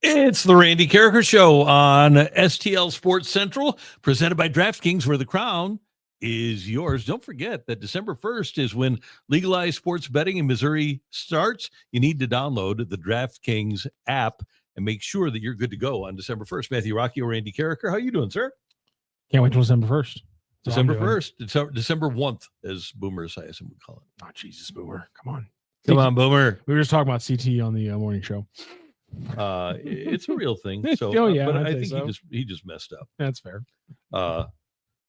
It's the Randy Karraker Show on STL Sports Central, presented by DraftKings, where the crown is yours. Don't forget that December 1st is when legalized sports betting in Missouri starts. You need to download the DraftKings app and make sure that you're good to go on December 1st. Matthew Rocky or Randy Karraker, how you doing, sir? Can't wait till December 1st. December 1st. December 1th, as Boomer Esiason would call it. Oh, Jesus, Boomer. Come on. Come on, Boomer. We were just talking about CT on the morning show. It's a real thing. So, but I think so. he just messed up. That's fair. So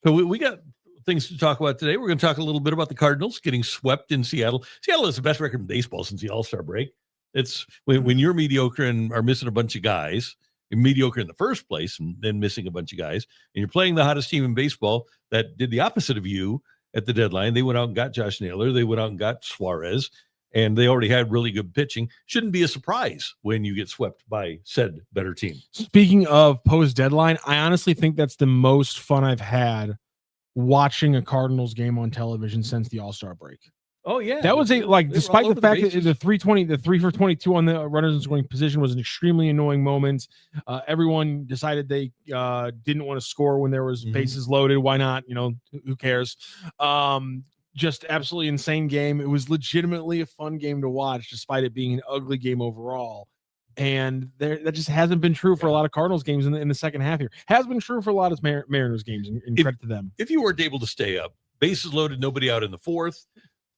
we got things to talk about today. We're going to talk a little bit about the Cardinals getting swept in Seattle. Seattle has the best record in baseball since the All-Star break. It's when you're mediocre and are missing a bunch of guys, you're mediocre in the first place and then missing a bunch of guys, and you're playing the hottest team in baseball that did the opposite of you at the deadline. They went out and got Josh Naylor. They went out and got Suarez. And they already had really good pitching. Shouldn't be a surprise when you get swept by said better team. Speaking of post-deadline, I honestly think that's the most fun I've had watching a Cardinals game on television since the All-Star break. Oh, yeah. That was despite the fact that the 3 for 22 on the runners in scoring position was an extremely annoying moment. Everyone decided they didn't want to score when there was bases loaded. Why not? Who cares? Just absolutely insane game. It was legitimately a fun game to watch, despite it being an ugly game overall. And that just hasn't been true for a lot of Cardinals games in the second half here. Has been true for a lot of Mariners games, and credit to them. If you weren't able to stay up, bases loaded, nobody out in the fourth,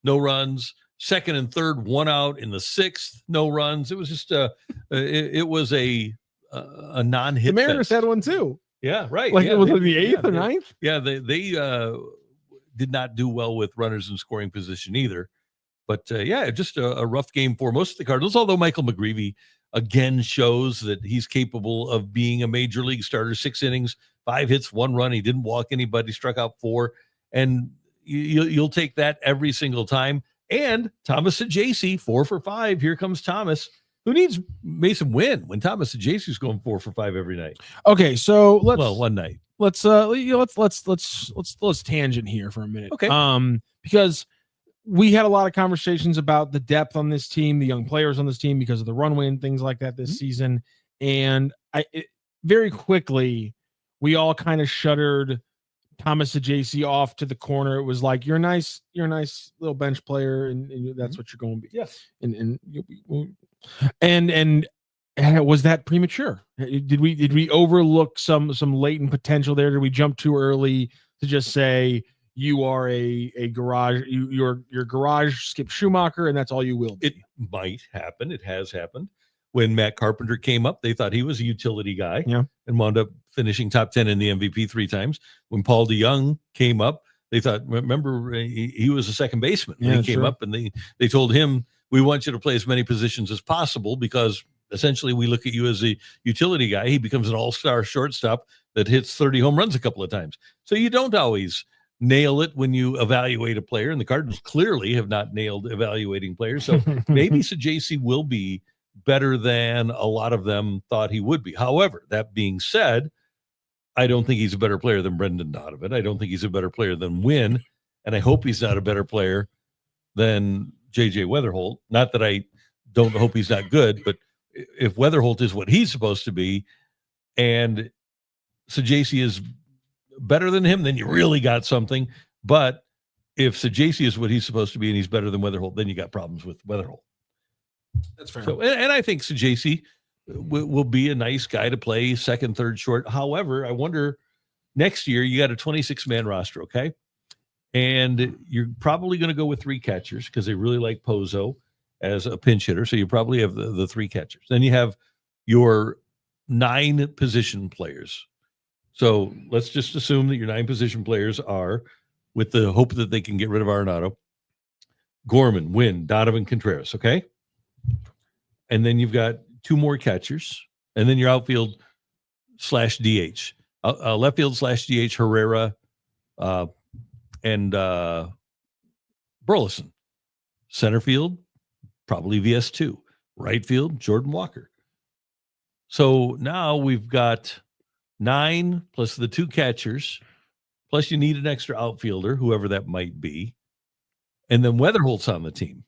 no runs. Second and third, one out in the sixth, no runs. It was just it was a non-hit. The Mariners fest. had one too. Yeah, right. Like it was in the eighth or ninth. Yeah, they did not do well with runners in scoring position either. But just a rough game for most of the Cardinals, although Michael McGreevy again shows that he's capable of being a major league starter. 6 innings, 5 hits, 1 run. He didn't walk anybody, struck out 4. And you'll take that every single time. And Thomas Sajacy, 4 for 5. Here comes Thomas. Who needs Mason Wynn when Thomas Sajacy's going 4 for 5 every night? Okay, so one night. Let's tangent here for a minute. Okay. Because we had a lot of conversations about the depth on this team, the young players on this team, because of the runway and things like that this season. And very quickly, we all kind of shuttered Thomas Sajacy off to the corner. It was like, you're a nice little bench player, and that's what you're going to be. Yes. And was that premature? Did we overlook some latent potential there? Did we jump too early to just say you are a garage, you're garage Skip Schumacher, and that's all you will be? It might happen. It has happened. When Matt Carpenter came up, they thought he was a utility guy, and wound up finishing top 10 in the MVP 3 times. When Paul DeYoung came up, they thought, remember, he was a second baseman when he came up, and they told him, we want you to play as many positions as possible because essentially we look at you as a utility guy. He becomes an all-star shortstop that hits 30 home runs a couple of times. So you don't always nail it when you evaluate a player, and the Cardinals clearly have not nailed evaluating players. So maybe Sajacy will be better than a lot of them thought he would be. However, that being said, I don't think he's a better player than Brendan Donovan. I don't think he's a better player than Wynn, and I hope he's not a better player than J.J. Weatherholt. Not that I don't hope he's not good, but if Weatherholt is what he's supposed to be and Sajacy is better than him, then you really got something. But if Sajacy is what he's supposed to be and he's better than Weatherholt, then you got problems with Weatherholt. That's fair. So, and I think Sajacy will be a nice guy to play second, third short. However, I wonder next year you got a 26-man roster, okay? And you're probably going to go with 3 catchers because they really like Pozo as a pinch hitter. So you probably have the 3 catchers. Then you have your 9 position players. So let's just assume that your 9 position players are, with the hope that they can get rid of Arenado, Gorman, Wynn, Donovan, Contreras, okay? And then you've got 2 more catchers, and then your outfield /DH. Left field /DH, Herrera, and Burleson. Center field, probably VS2. Right field, Jordan Walker. So now we've got 9 plus the 2 catchers, plus you need an extra outfielder, whoever that might be. And then Weatherholt's on the team.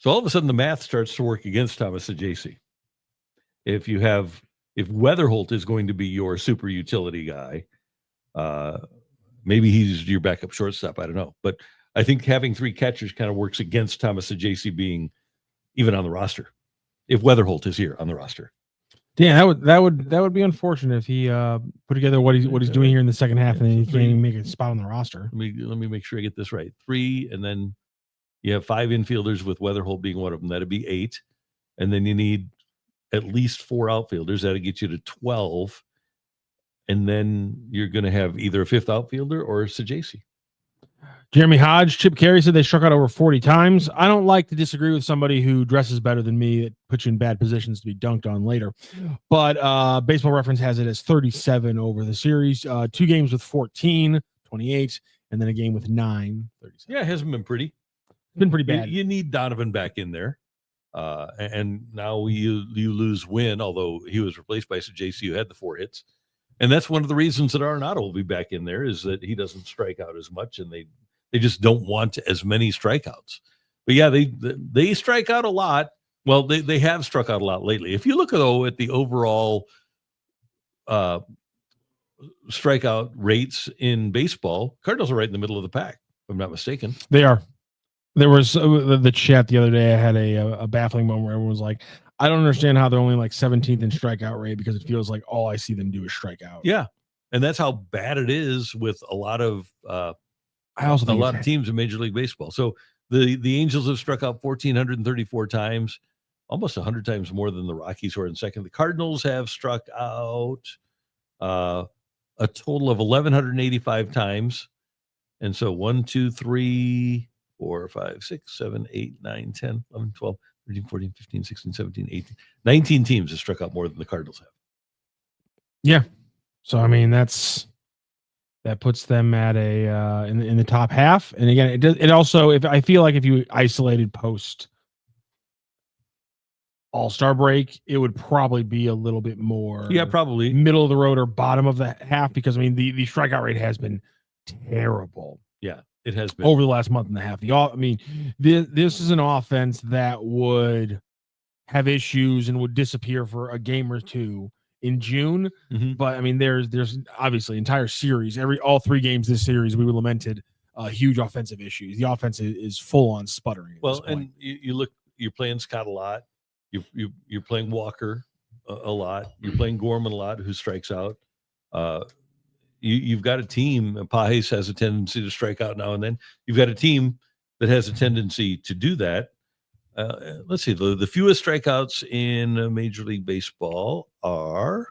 So all of a sudden the math starts to work against Thomas Sajacy. if Weatherholt is going to be your super utility guy, maybe he's your backup shortstop. I don't know. But I think having 3 catchers kind of works against Thomas Saggese being even on the roster. If Weatherholt is here on the roster. Yeah, that would be unfortunate if he put together what he's doing here in the second half and then he can't even make a spot on the roster. Let me make sure I get this right. 3, and then you have 5 infielders with Weatherholt being one of them. That'd be 8. And then you need at least 4 outfielders. That'll get you to 12. And then you're going to have either a 5th outfielder or Saggese. Jeremy Hodge, Chip Carey said they struck out over 40 times. I don't like to disagree with somebody who dresses better than me that puts you in bad positions to be dunked on later. But Baseball Reference has it as 37 over the series. 2 games with 14, 28, and then a game with 9, 37. Yeah, it hasn't been pretty. It's been pretty bad. You need Donovan back in there. And now you lose Wynn, although he was replaced by Saggese, who had the 4 hits. And that's one of the reasons that Arenado will be back in there, is that he doesn't strike out as much, and they just don't want as many strikeouts. But yeah, they strike out a lot. Well, they have struck out a lot lately. If you look, though, at the overall strikeout rates in baseball, Cardinals are right in the middle of the pack, if I'm not mistaken. They are. There was the chat the other day. I had a baffling moment where everyone was like, I don't understand how they're only like 17th in strikeout rate, because it feels like all I see them do is strike out. Yeah. And that's how bad it is with a lot of teams in Major League Baseball. So the Angels have struck out 1,434 times, almost 100 times more than the Rockies, who are in second. The Cardinals have struck out a total of 1,185 times. And so 1, 2, 3, 4, 5, 6, 7, 8, 9, 10, 11, 12, 13, 14, 15, 16, 17, 18, 19 teams have struck out more than the Cardinals have. Yeah. So, I mean, that puts them at a in the top half. And again, it also, if I feel like if you isolated post All-Star break, it would probably be a little bit more probably middle of the road or bottom of the half, because I mean the strikeout rate has been terrible. Yeah, it has been over the last month and a half. This is an offense that would have issues and would disappear for a game or two in June. Mm-hmm. But I mean, there's obviously entire series, all 3 games this series, we lamented huge offensive issues. The offense is full on sputtering. Well, and you look, you're playing Scott a lot. You're playing Walker a lot. You're playing Gorman a lot, who strikes out. You've got a team. Pajes has a tendency to strike out now and then. You've got a team that has a tendency to do that. Let's see. The fewest strikeouts in Major League Baseball are.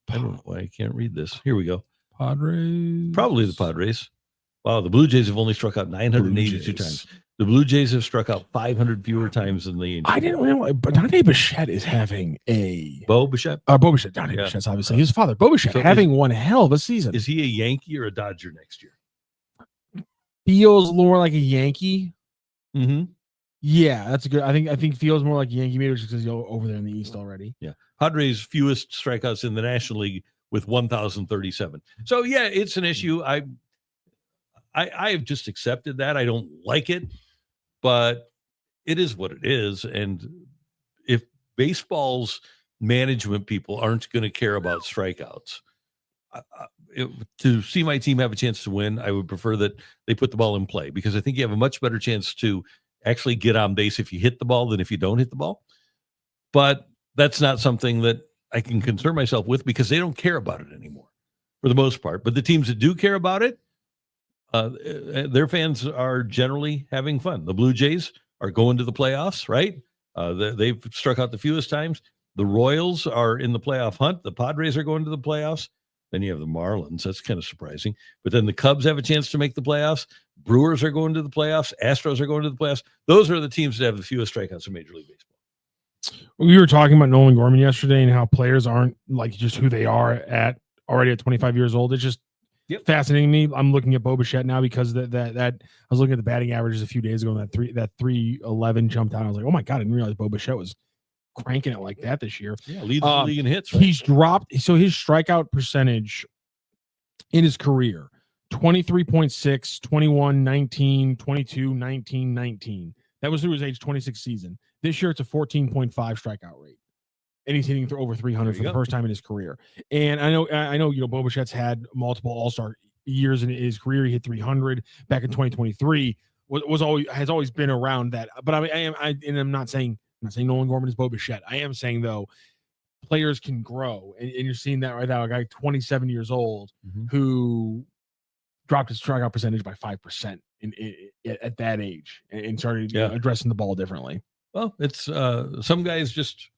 I don't know why I can't read this. Here we go. Padres. Probably the Padres. Wow, the Blue Jays have only struck out 982 times. The Blue Jays have struck out 500 fewer times than the Angels. I didn't realize, but Dante Bichette is having a... Bo Bichette? Bo Bichette. Dante Bichette's obviously his father. Bo Bichette having one hell of a season. Is he a Yankee or a Dodger next year? Feels more like a Yankee. Mm-hmm. Yeah, that's a good... I think feels more like a Yankee, maybe just because he's over there in the East already. Yeah. Padres fewest strikeouts in the National League with 1,037. So, yeah, it's an issue. I have just accepted that. I don't like it, but it is what it is. And if baseball's management people aren't going to care about strikeouts, to see my team have a chance to win, I would prefer that they put the ball in play, because I think you have a much better chance to actually get on base if you hit the ball than if you don't hit the ball. But that's not something that I can concern myself with, because they don't care about it anymore for the most part. But the teams that do care about it, their fans are generally having fun. The Blue Jays are going to the playoffs, right? They've struck out the fewest times. The Royals are in the playoff hunt. The Padres are going to the playoffs. Then you have the Marlins. That's kind of surprising. But then the Cubs have a chance to make the playoffs. Brewers are going to the playoffs. Astros are going to the playoffs. Those are the teams that have the fewest strikeouts in Major League Baseball. We were talking about Nolan Gorman yesterday and how players aren't like just who they are already at 25 years old. It's just fascinating me. I'm looking at Bo Bichette now because that I was looking at the batting averages a few days ago, and that 311 jumped out. I was like, oh my God, I didn't realize Bo Bichette was cranking it like that this year. Yeah, leads the league in hits. Right? He's dropped. So his strikeout percentage in his career, 23.6, 21, 19, 22, 19, 19. That was through his age 26 season. This year, it's a 14.5 strikeout rate. and he's hitting over 300 for the first time in his career. And I know, Bo Bichette's had multiple All-Star years in his career. He hit 300 back in 2023. Has always been around that. But I'm not saying Nolan Gorman is Bo Bichette. I am saying though, players can grow, and you're seeing that right now. A guy 27 years old who dropped his strikeout percentage by 5% at that age and started addressing the ball differently. Well, it's some guys just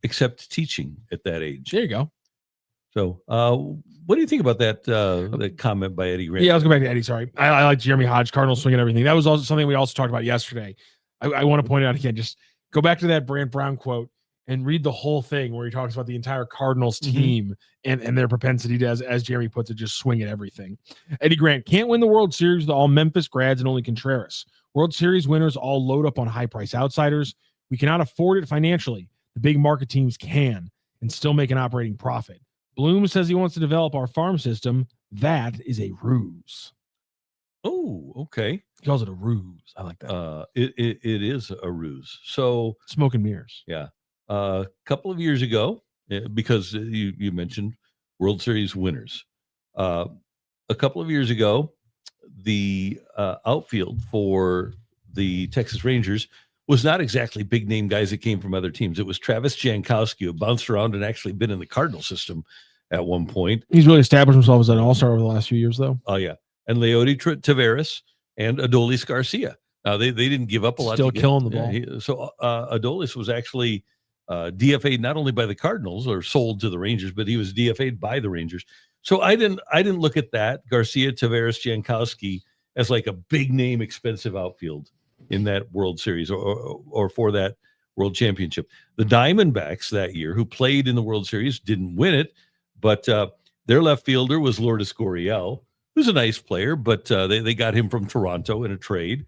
accept teaching at that age. There you go. So, what do you think about that comment by Eddie Grant? Yeah, let's go back to Eddie. Sorry, I like Jeremy Hodge, Cardinals swing and everything. That was also something we also talked about yesterday. I want to point out again. Just go back to that Brant Brown quote and read the whole thing where he talks about the entire Cardinals team and their propensity to, as Jeremy puts it, just swing at everything. Eddie Grant can't win the World Series with all Memphis grads and only Contreras. World Series winners all load up on high-price outsiders. We cannot afford it financially. The big market teams can and still make an operating profit. Bloom says he wants to develop our farm system. That is a ruse. Oh, okay. He calls it a ruse. I like that. It is a ruse. So smoke and mirrors. Yeah. A couple of years ago, because you mentioned World Series winners. A couple of years ago, the outfield for the Texas Rangers was not exactly big name guys that came from other teams. It was Travis Jankowski, who bounced around and actually been in the Cardinal system at one point. He's really established himself as an all-star over the last few years, though. Oh, yeah. And Leody Taveras and Adolis Garcia. They didn't give up a lot. Still killing the ball. So Adolis was actually DFA'd not only by the Cardinals or sold to the Rangers, but he was DFA'd by the Rangers. So I didn't look at that Garcia, Taveras, Jankowski as like a big name, expensive outfield in that World Series or for that World Championship. The Diamondbacks that year, who played in the World Series, didn't win it, but their left fielder was Lourdes Gurriel, who's a nice player, but they got him from Toronto in a trade.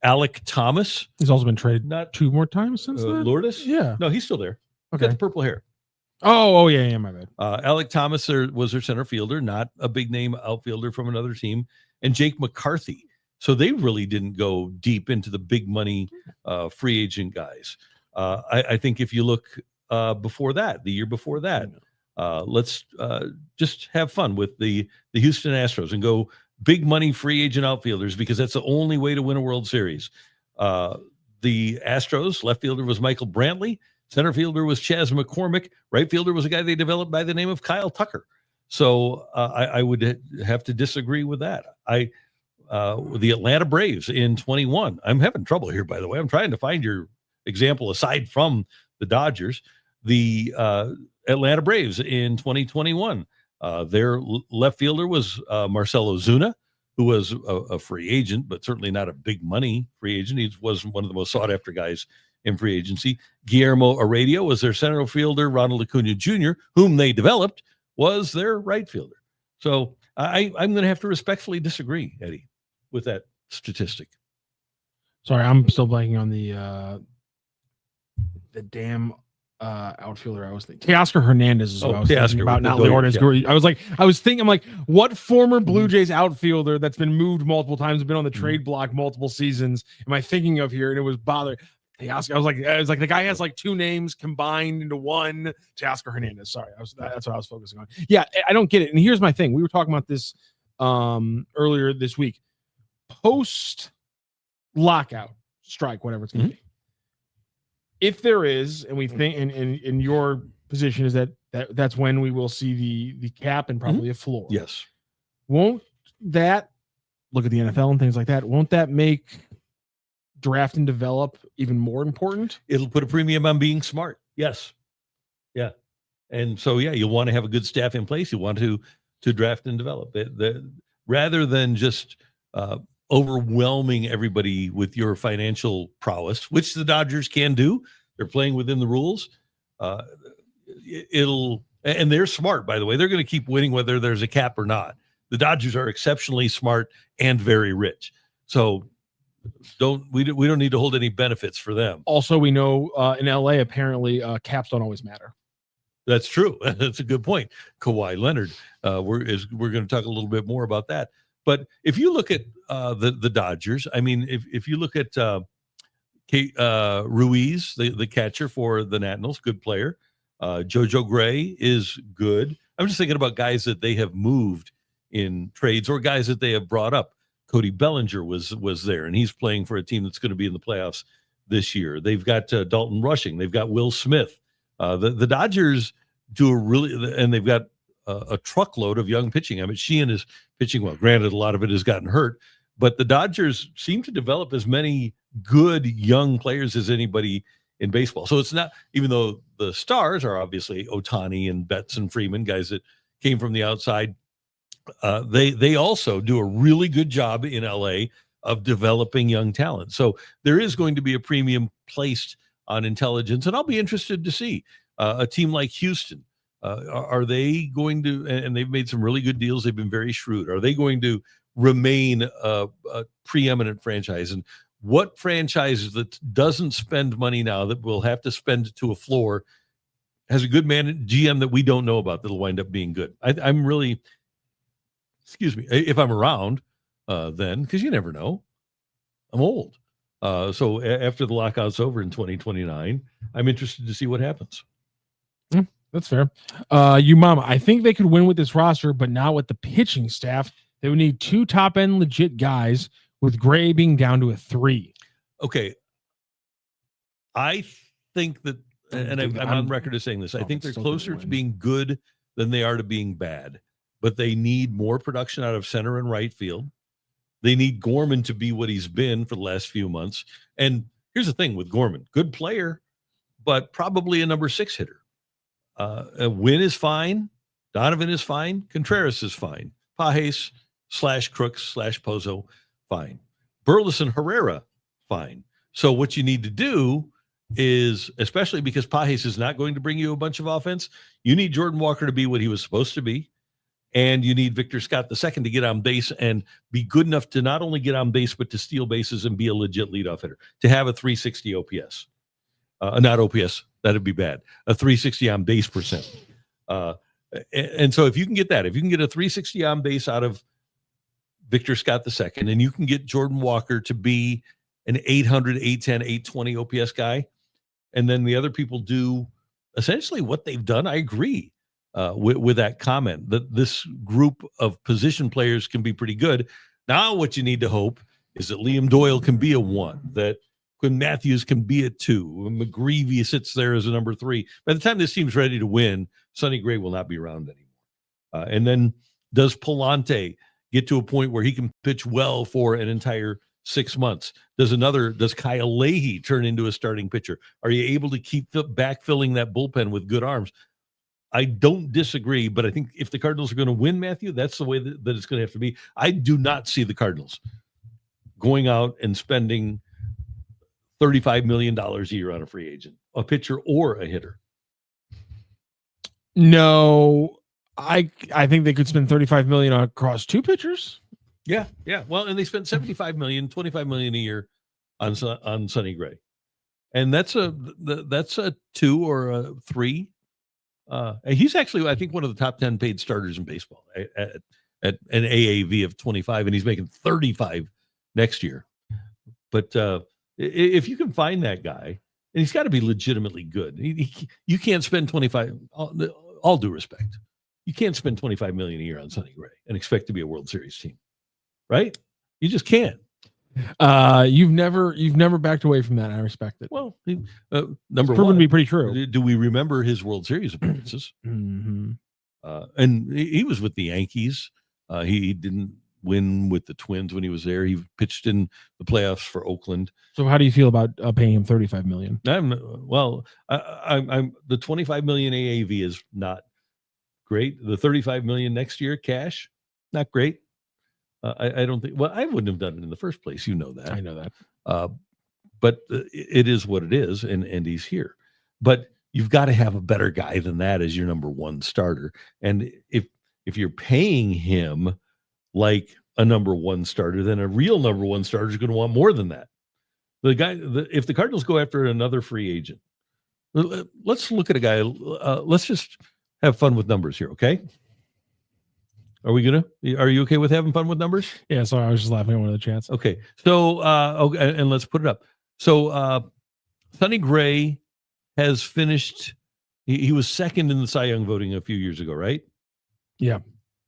Alec Thomas. He's also been traded not 2 more times since then. Lourdes? Yeah. No, he's still there. Okay. Got the purple hair. Oh, yeah, my bad. Alec Thomas was their center fielder, not a big name outfielder from another team, and Jake McCarthy. So they really didn't go deep into the big money free agent guys. I think if you look before that, the year before that, let's just have fun with the Houston Astros and go big money free agent outfielders, because that's the only way to win a World Series. The Astros left fielder was Michael Brantley. Center fielder was Chas McCormick. Right fielder was a guy they developed by the name of Kyle Tucker. So I would have to disagree with that. The Atlanta Braves in 21. I'm having trouble here, by the way. I'm trying to find your example aside from the Dodgers. The Atlanta Braves in 2021. Their left fielder was Marcell Ozuna, who was a free agent, but certainly not a big money free agent. He wasn't one of the most sought after guys in free agency. Guillermo Heredia was their center fielder. Ronald Acuna Jr., whom they developed, was their right fielder. So I'm going to have to respectfully disagree, Eddie, with that statistic. Sorry, I'm still blanking on the damn outfielder I was thinking. Teoscar Hernandez is what I was thinking about, not Lourdes Gurriel. I was thinking, I'm like, what former Blue Jays outfielder that's been moved multiple times, been on the trade block multiple seasons, am I thinking of here? And it was bothering. Teoscar. I was like, the guy has like 2 names combined into one. Teoscar Hernandez. Sorry, that's what I was focusing on. Yeah, I don't get it. And here's my thing. We were talking about this earlier this week. Post lockout, strike, whatever it's going to be. If there is, and we think, in your position is that's when we will see the cap and probably a floor. Yes. Won't that, look at the NFL and things like that, won't that make draft and develop even more important? It'll put a premium on being smart. Yes. Yeah. And so, yeah, you want to have a good staff in place. You want to draft and develop it. Rather than just overwhelming everybody with your financial prowess, which the Dodgers can do. They're playing within the rules. And they're smart, by the way. They're going to keep winning whether there's a cap or not. The Dodgers are exceptionally smart and very rich. So we don't need to hold any benefits for them. Also, we know in LA, apparently caps don't always matter. That's true. That's a good point. Kawhi Leonard. We're going to talk a little bit more about that. But if you look at the Dodgers, I mean, if you look at Ruiz, the catcher for the Nationals, good player. JoJo Gray is good. I'm just thinking about guys that they have moved in trades or guys that they have brought up. Cody Bellinger was there, and he's playing for a team that's going to be in the playoffs this year. They've got Dalton Rushing. They've got Will Smith. The Dodgers do and they've got a truckload of young pitching. I mean, Sheehan is pitching well. Granted, a lot of it has gotten hurt, but the Dodgers seem to develop as many good young players as anybody in baseball. So it's not, even though the stars are obviously Ohtani and Betts and Freeman, guys that came from the outside, they also do a really good job in LA of developing young talent. So there is going to be a premium placed on intelligence, and I'll be interested to see a team like Houston. Are they going to, and they've made some really good deals. They've been very shrewd. Are they going to remain a preeminent franchise? And what franchise that doesn't spend money now that will have to spend to a floor has a good GM that we don't know about that'll wind up being good? I'm really, excuse me, if I'm around then, because you never know. I'm old. So after the lockout's over in 2029, I'm interested to see what happens. That's fair. Mama, I think they could win with this roster, but not with the pitching staff. They would need 2 top-end legit guys, with Gray being down to a 3. Okay. I think that, and I'm on record as saying this, I think they're closer to being good than they are to being bad, but they need more production out of center and right field. They need Gorman to be what he's been for the last few months. And here's the thing with Gorman, good player, but probably a number 6 hitter. Wynn is fine. Donovan is fine. Contreras is fine. Pages / Crooks / Pozo, fine. Burleson Herrera, fine. So what you need to do is, especially because Pages is not going to bring you a bunch of offense, you need Jordan Walker to be what he was supposed to be. And you need Victor Scott II to get on base and be good enough to not only get on base, but to steal bases and be a legit leadoff hitter, to have a 360 OPS. Not OPS, that'd be bad. A 360 on base percent. And so if you can get that, if you can get a 360 on base out of Victor Scott II, and you can get Jordan Walker to be an 800, 810, 820 OPS guy, and then the other people do essentially what they've done, I agree with that comment that this group of position players can be pretty good. Now what you need to hope is that Liam Doyle can be a 1, that Quinn Matthews can be a 2, McGreevy sits there as a number 3. By the time this team's ready to win, Sonny Gray will not be around anymore. And then does Palante get to a point where he can pitch well for an entire 6 months? Does Kyle Leahy turn into a starting pitcher? Are you able to keep backfilling that bullpen with good arms? I don't disagree, but I think if the Cardinals are going to win, Matthew, that's the way that it's going to have to be. I do not see the Cardinals going out and spending $35 million a year on a free agent, a pitcher or a hitter. No, I think they could spend $35 million across 2 pitchers. Yeah. Well, and they spent $75 million, $25 million a year on Sonny Gray, and that's a 2 or a 3. He's actually, I think, one of the top 10 paid starters in baseball at an AAV of 25, and he's making 35 next year. But if you can find that guy, and he's got to be legitimately good, you can't spend 25. All due respect, you can't spend $25 million a year on Sonny Gray and expect to be a World Series team, right? You just can't. You've never backed away from that. I respect it. Well, number proven one, to be pretty true. Do we remember his World Series appearances? Mm-hmm. And he was with the Yankees. He didn't win with the Twins when he was there. He pitched in the playoffs for Oakland. So how do you feel about paying him $35 million? I'm the $25 million AAV is not great. The $35 million next year cash, not great. I don't think. Well, I wouldn't have done it in the first place. You know that. I know that. But it is what it is, and he's here. But you've got to have a better guy than that as your number 1 starter. And if you're paying him like a number 1 starter, then a real number 1 starter is going to want more than that. If the Cardinals go after another free agent, let's look at a guy. Let's just have fun with numbers here, okay? Are you okay with having fun with numbers? Yeah, sorry, I was just laughing at one of the chats. Okay. So, and let's put it up. So Sonny Gray has finished. He was second in the Cy Young voting a few years ago, right? Yeah.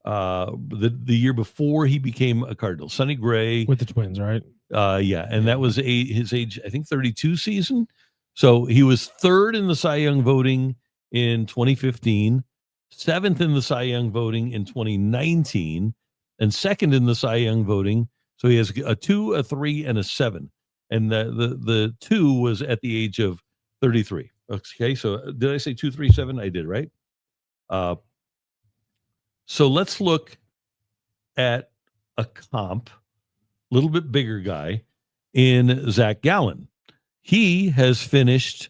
The year before he became a Cardinal, Sonny Gray with the Twins, right? Yeah, and that was his age, I think 32 season. So he was third in the Cy Young voting in 2015, seventh in the Cy Young voting in 2019, and second in the Cy Young voting. So he has a 2, a 3, and a 7. And the 2 was at the age of 33. Okay, so did I say 2, 3, 7? I did, right? So let's look at a comp, a little bit bigger guy, in Zach Gallen. He has finished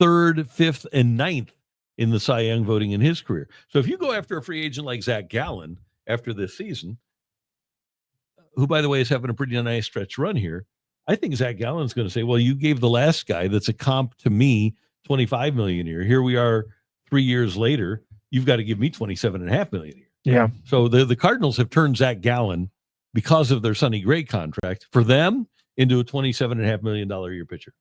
3rd, 5th, and 9th in the Cy Young voting in his career. So if you go after a free agent like Zach Gallen after this season, who, by the way, is having a pretty nice stretch run here, I think Zach Gallen's going to say, well, you gave the last guy that's a comp to me $25 million a year. Here we are 3 years later. You've got to give me $27.5 million a year. Yeah. So the Cardinals have turned Zach Gallen, because of their Sonny Gray contract, for them into a $27.5 million a year pitcher.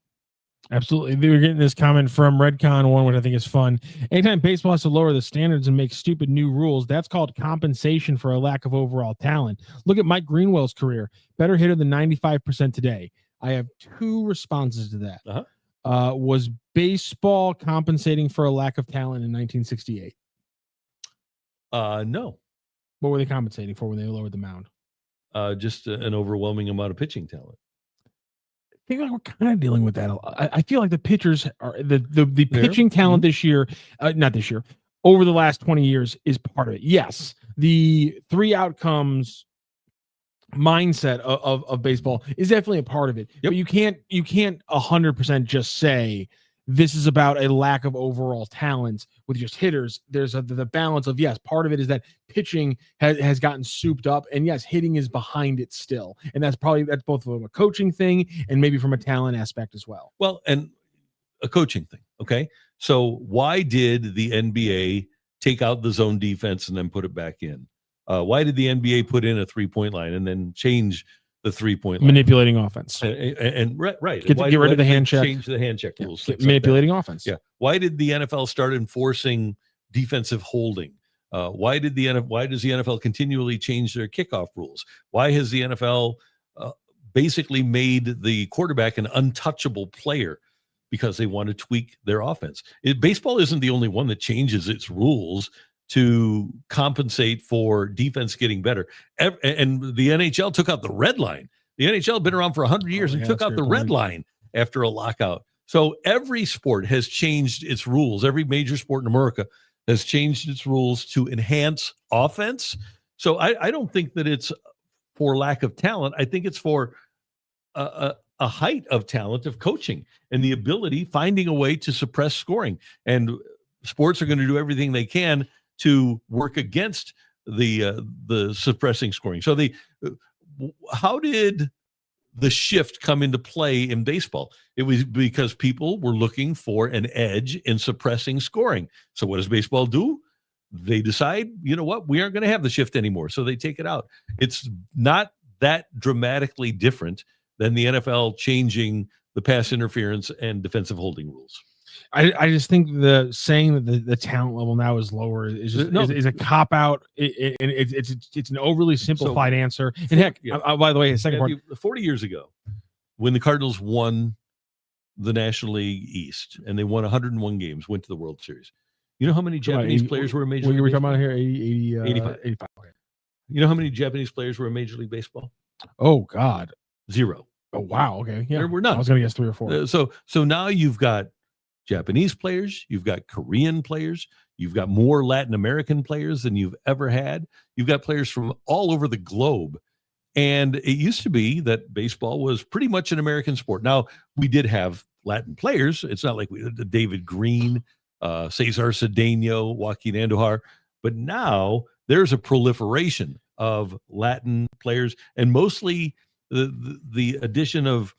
Absolutely. They were getting this comment from Redcon1, which I think is fun. Anytime baseball has to lower the standards and make stupid new rules, that's called compensation for a lack of overall talent. Look at Mike Greenwell's career. Better hitter than 95% today. I have 2 responses to that. Was baseball compensating for a lack of talent in 1968? No. What were they compensating for when they lowered the mound? Just an overwhelming amount of pitching talent. I think like we're kind of dealing with that. I feel like the pitchers are the pitching talent this year, not this year, over the last 20 years is part of it. Yes, the 3 outcomes mindset of baseball is definitely a part of it. Yep. But you can't 100% just say this is about a lack of overall talent with just hitters. There's the balance of, yes, part of it is that pitching has gotten souped up, and yes, hitting is behind it still. And that's both from a coaching thing and maybe from a talent aspect as well. Well, and a coaching thing. Okay. So why did the NBA take out the zone defense and then put it back in? Why did the NBA put in a 3-point line and then change the 3-point line? Manipulating offense. And right. Get rid of the hand check. Change the hand check rules. Manipulating offense. Yeah. Why did the NFL start enforcing defensive holding? Why does the NFL continually change their kickoff rules? Why has the NFL basically made the quarterback an untouchable player? Because they want to tweak their offense. Baseball isn't the only one that changes its rules to compensate for defense getting better. And the NHL took out the red line. The NHL had been around for 100 years and took out the red line after a lockout. So every sport has changed its rules. Every major sport in America has changed its rules to enhance offense. So I don't think that it's for lack of talent. I think it's for a height of talent of coaching and the ability, finding a way to suppress scoring. And sports are going to do everything they can to work against the suppressing scoring. So how did the shift come into play in baseball? It was because people were looking for an edge in suppressing scoring. So what does baseball do? They decide, you know what, we aren't going to have the shift anymore. So they take it out. It's not that dramatically different than the NFL changing the pass interference and defensive holding rules. I just think the saying that the talent level now is lower is a cop out. It's an overly simplified answer. And heck, by the way, a second part. 40 years ago, when the Cardinals won the National League East and they won 101 games, went to the World Series. You know how many Japanese players were in Major League Baseball? What are we talking about here? 85. You know how many Japanese players were in Major League Baseball? Oh, God. 0. Oh, wow. Okay. Yeah. There were none. I was going to guess 3 or 4. So now you've got Japanese players, you've got Korean players, you've got more Latin American players than you've ever had. You've got players from all over the globe. And it used to be that baseball was pretty much an American sport. Now, we did have Latin players. It's not like we had David Green, Cesar Cedeno, Joaquin Andujar. But now there's a proliferation of Latin players and mostly the addition of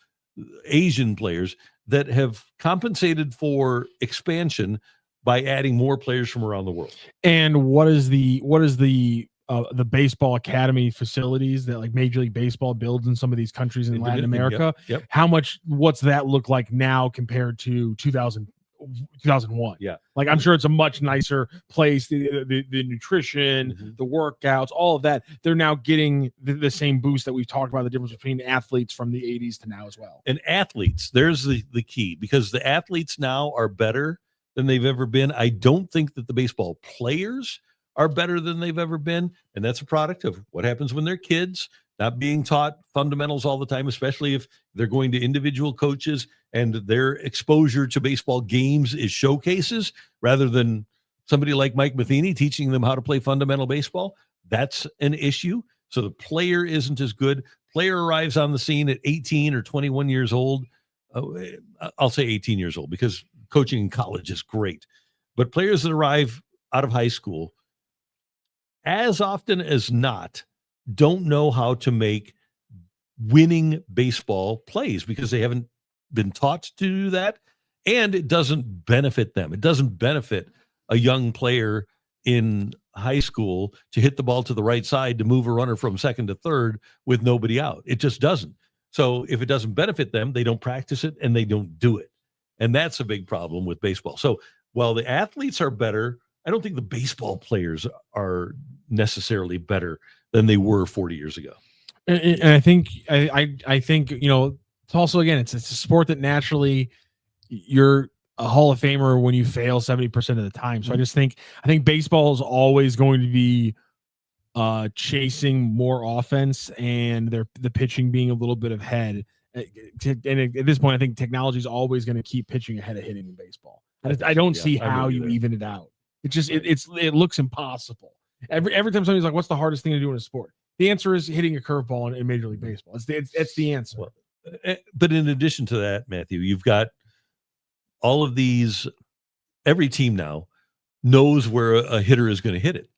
Asian players that have compensated for expansion by adding more players from around the world. And what is the the baseball academy facilities that like Major League Baseball builds in some of these countries in Latin America. Yep. What's that look like now compared to 2001? Yeah. Like I'm sure it's a much nicer place. The nutrition, the workouts, all of that. They're now getting the same boost that we've talked about, the difference between athletes from the 80s to now as well. And athletes, there's the key, because the athletes now are better than they've ever been. I don't think that the baseball players are better than they've ever been. And that's a product of what happens when they're kids, not being taught fundamentals all the time, especially if they're going to individual coaches and their exposure to baseball games is showcases rather than somebody like Mike Matheny teaching them how to play fundamental baseball. That's an issue. So the player isn't as good. Player arrives on the scene at 18 or 21 years old. I'll say 18 years old because coaching in college is great. But players that arrive out of high school, as often as not, don't know how to make winning baseball plays because they haven't been taught to do that, and it doesn't benefit them. It doesn't benefit a young player in high school to hit the ball to the right side to move a runner from second to third with nobody out. It just doesn't. So if it doesn't benefit them, they don't practice it and they don't do it. And that's a big problem with baseball. So while the athletes are better, I don't think the baseball players are necessarily better than they were 40 years ago. And I think, I think, it's also, again, it's a sport that naturally you're a Hall of Famer when you fail 70% of the time. So I think baseball is always going to be chasing more offense and the pitching being a little bit ahead. And at this point, I think technology is always going to keep pitching ahead of hitting in baseball. I don't see how you even it out. It looks impossible. Every time somebody's like, what's the hardest thing to do in a sport? The answer is hitting a curveball in Major League Baseball. It's the answer. Well, but in addition to that, Matthew, you've got all of these, every team now knows where a hitter is going to hit it.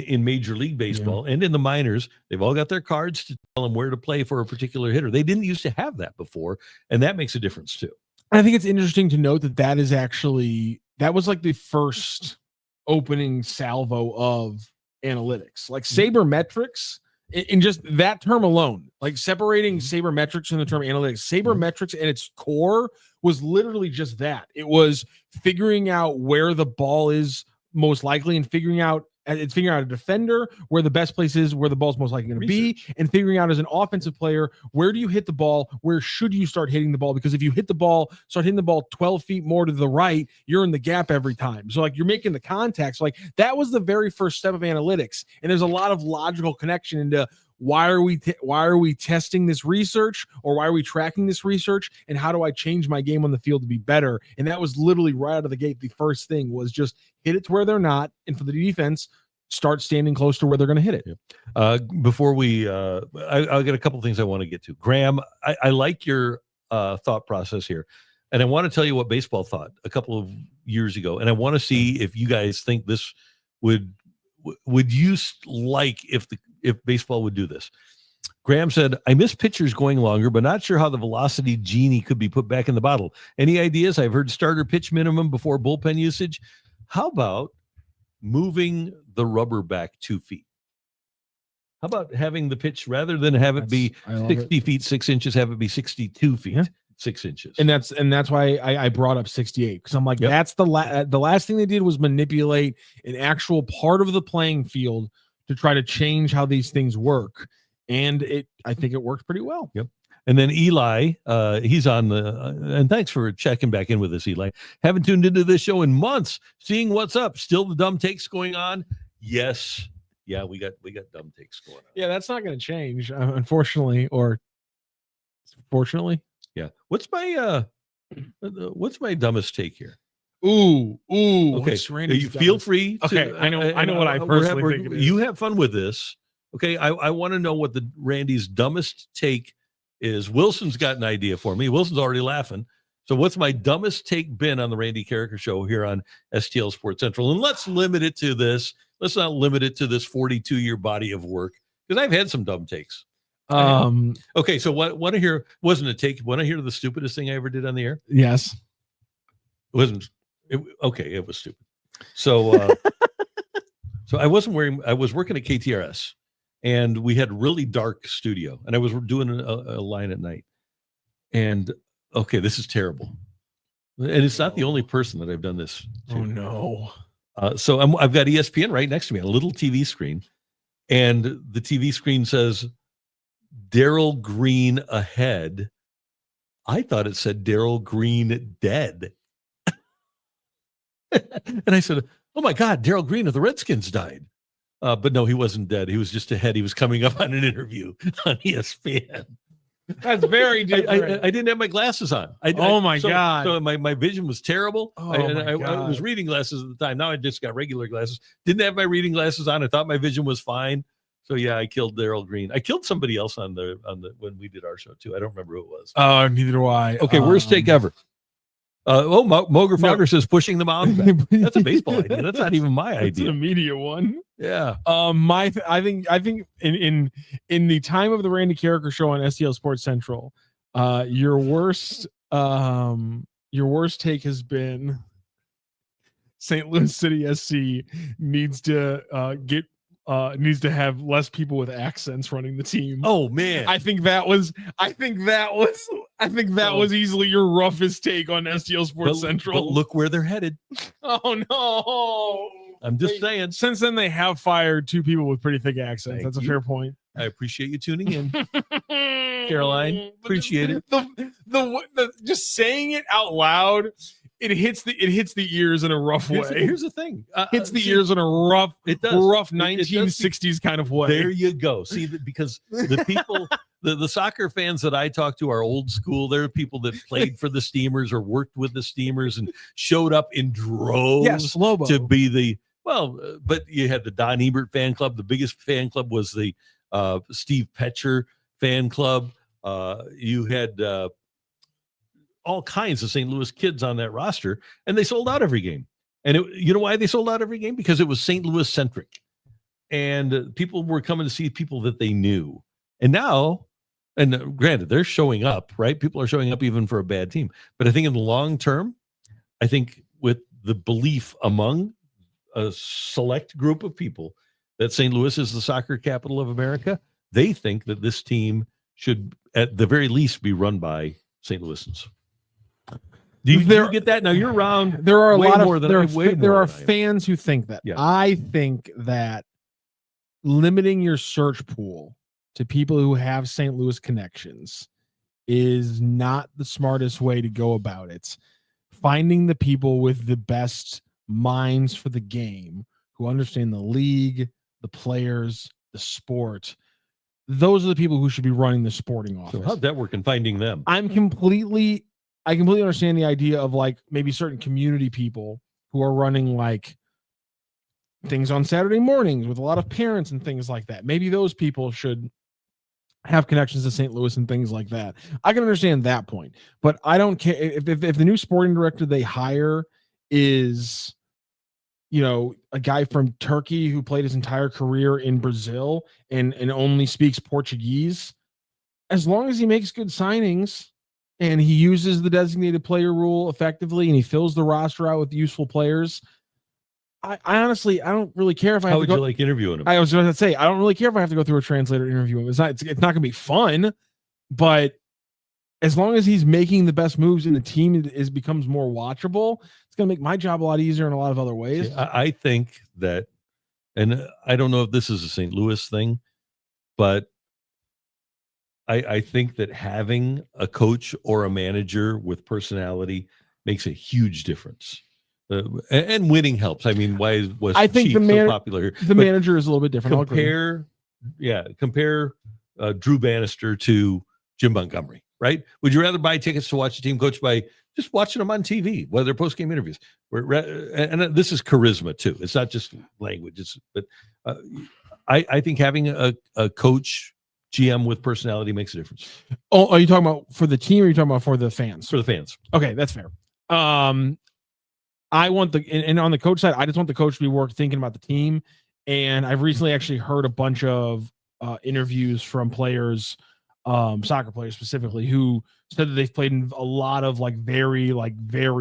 In Major League Baseball and in the minors, they've all got their cards to tell them where to play for a particular hitter. They didn't used to have that before, and that makes a difference too. I think it's interesting to note that was like the first opening salvo of analytics, like sabermetrics. In just that term alone, like separating sabermetrics from the term analytics, sabermetrics at its core was literally just that. It was figuring out where the ball is most likely and figuring out a defender where the best place is, where the ball's most likely going to be, and figuring out as an offensive player, where do you hit the ball? Where should you start hitting the ball? Because if you start hitting the ball 12 feet more to the right, you're in the gap every time. So like you're making the contact. So like that was the very first step of analytics. And there's a lot of logical connection into why are we testing this research, or why are we tracking this research, and how do I change my game on the field to be better? And that was literally right out of the gate. The first thing was just hit it to where they're not, and for the defense, start standing close to where they're going to hit it. Before we, I'll get a couple things I want to get to. Graham, I like your thought process here, and I want to tell you what baseball thought a couple of years ago, and I want to see if you guys think this would you like if baseball would do this. Graham said, I miss pitchers going longer, but not sure how the velocity genie could be put back in the bottle. Any ideas? I've heard starter pitch minimum before bullpen usage. How about moving the rubber back 2 feet? How about having the pitch, rather than have it be 60 feet 6 inches, have it be 62 feet 6 inches? And that's why I brought up 68, because I'm like, that's the last thing they did was manipulate an actual part of the playing field to try to change how these things work. And I think it worked pretty well. Yep. And then Eli, he's on and thanks for checking back in with us, Eli. Haven't tuned into this show in months. Seeing what's up. Still the dumb takes going on? Yes. Yeah, we got dumb takes going on. Yeah, that's not going to change, unfortunately, or fortunately. Yeah. What's my dumbest take here? Ooh. Okay. You feel free. Okay, I know what I personally think it is. You have fun with this. Okay. I want to know what the Randy's dumbest take is. Wilson's got an idea for me. Wilson's already laughing. So what's my dumbest take been on the Randy Karraker show here on STL Sports Central? And let's limit it to this. Let's not limit it to this 42-year body of work, because I've had some dumb takes. Okay. So want to hear, wasn't a take. Want to hear the stupidest thing I ever did on the air? Yes. It wasn't. Okay. It was stupid. So So I was working at KTRS, and we had really dark studio, and I was doing a line at night. And okay, this is terrible. And it's not the only person that I've done this to. Oh no. So I've got ESPN right next to me, a little TV screen, and the TV screen says Darryl Green ahead. I thought it said Darryl Green dead. And I said, oh my God, Darryl Green of the Redskins died. But no, he wasn't dead. He was just ahead. He was coming up on an interview on ESPN. That's very different. I didn't have my glasses on. God. So my vision was terrible. I was reading glasses at the time. Now I just got regular glasses. Didn't have my reading glasses on. I thought my vision was fine. So yeah, I killed Darryl Green. I killed somebody else on the when we did our show too. I don't remember who it was. Oh, neither do I. Okay, worst take ever. Moger Fogger says pushing the mound back. That's a baseball idea. That's not even my idea. It's an immediate one. Yeah. I think in the time of the Randy Karraker show on STL Sports Central, your worst take has been St. Louis City SC needs to have less people with accents running the team. Oh man. I think that was easily your roughest take on STL Sports Central. But look where they're headed. Oh no. I'm just saying. Since then, they have fired 2 people with pretty thick accents. That's a fair point. I appreciate you tuning in, Caroline. Appreciate it. The just saying it out loud, it hits the ears in a rough way. Here's the thing. Hits the ears in a rough 1960s kind of way. There you go. See, because the people, the soccer fans that I talk to are old school. They're people that played for the Steamers or worked with the Steamers and showed up in droves. Yes, Lobo. To be the but you had the Don Ebert fan club. The biggest fan club was the Steve Petcher fan club. You had all kinds of St. Louis kids on that roster, and they sold out every game. And you know why they sold out every game? Because it was St. Louis centric, and people were coming to see people that they knew. And now, and granted, they're showing up, right? People are showing up even for a bad team. But I think in the long term, I think with the belief among a select group of people that St. Louis is the soccer capital of America, they think that this team should, at the very least, be run by St. Louisans. Do you get that? Now you're around. There are a lot of there are fans who think that. Yeah. I think that limiting your search pool to people who have St. Louis connections is not the smartest way to go about it. Finding the people with the best minds for the game, who understand the league, the players, the sport. Those are the people who should be running the sporting office. So how'd that work in finding them? I completely understand the idea of like maybe certain community people who are running like things on Saturday mornings with a lot of parents and things like that. Maybe those people should have connections to St. Louis and things like that. I can understand that point, but I don't care if the new sporting director they hire is, a guy from Turkey who played his entire career in Brazil and only speaks Portuguese. As long as he makes good signings and he uses the designated player rule effectively and he fills the roster out with useful players, I honestly, I don't really care if I have to go. How would you like interviewing him? I was going to say, I don't really care if I have to go through a translator interview him. It's not going to be fun, but as long as he's making the best moves and the team becomes more watchable, it's going to make my job a lot easier in a lot of other ways. I think that, and I don't know if this is a St. Louis thing, but I think that having a coach or a manager with personality makes a huge difference. And winning helps. I mean, why was Chief so popular here? The manager is a little bit different. Compare Drew Bannister to Jim Montgomery, right? Would you rather buy tickets to watch a team coached by just watching them on TV, whether they're post-game interviews? And this is charisma too. It's not just language. I think having a coach GM with personality makes a difference. Oh, are you talking about for the team or are you talking about for the fans? For the fans. Okay, that's fair. I want and on the coach side, I just want the coach to be thinking about the team. And I've recently actually heard a bunch of interviews from players, soccer players specifically, who said that they've played in a lot of very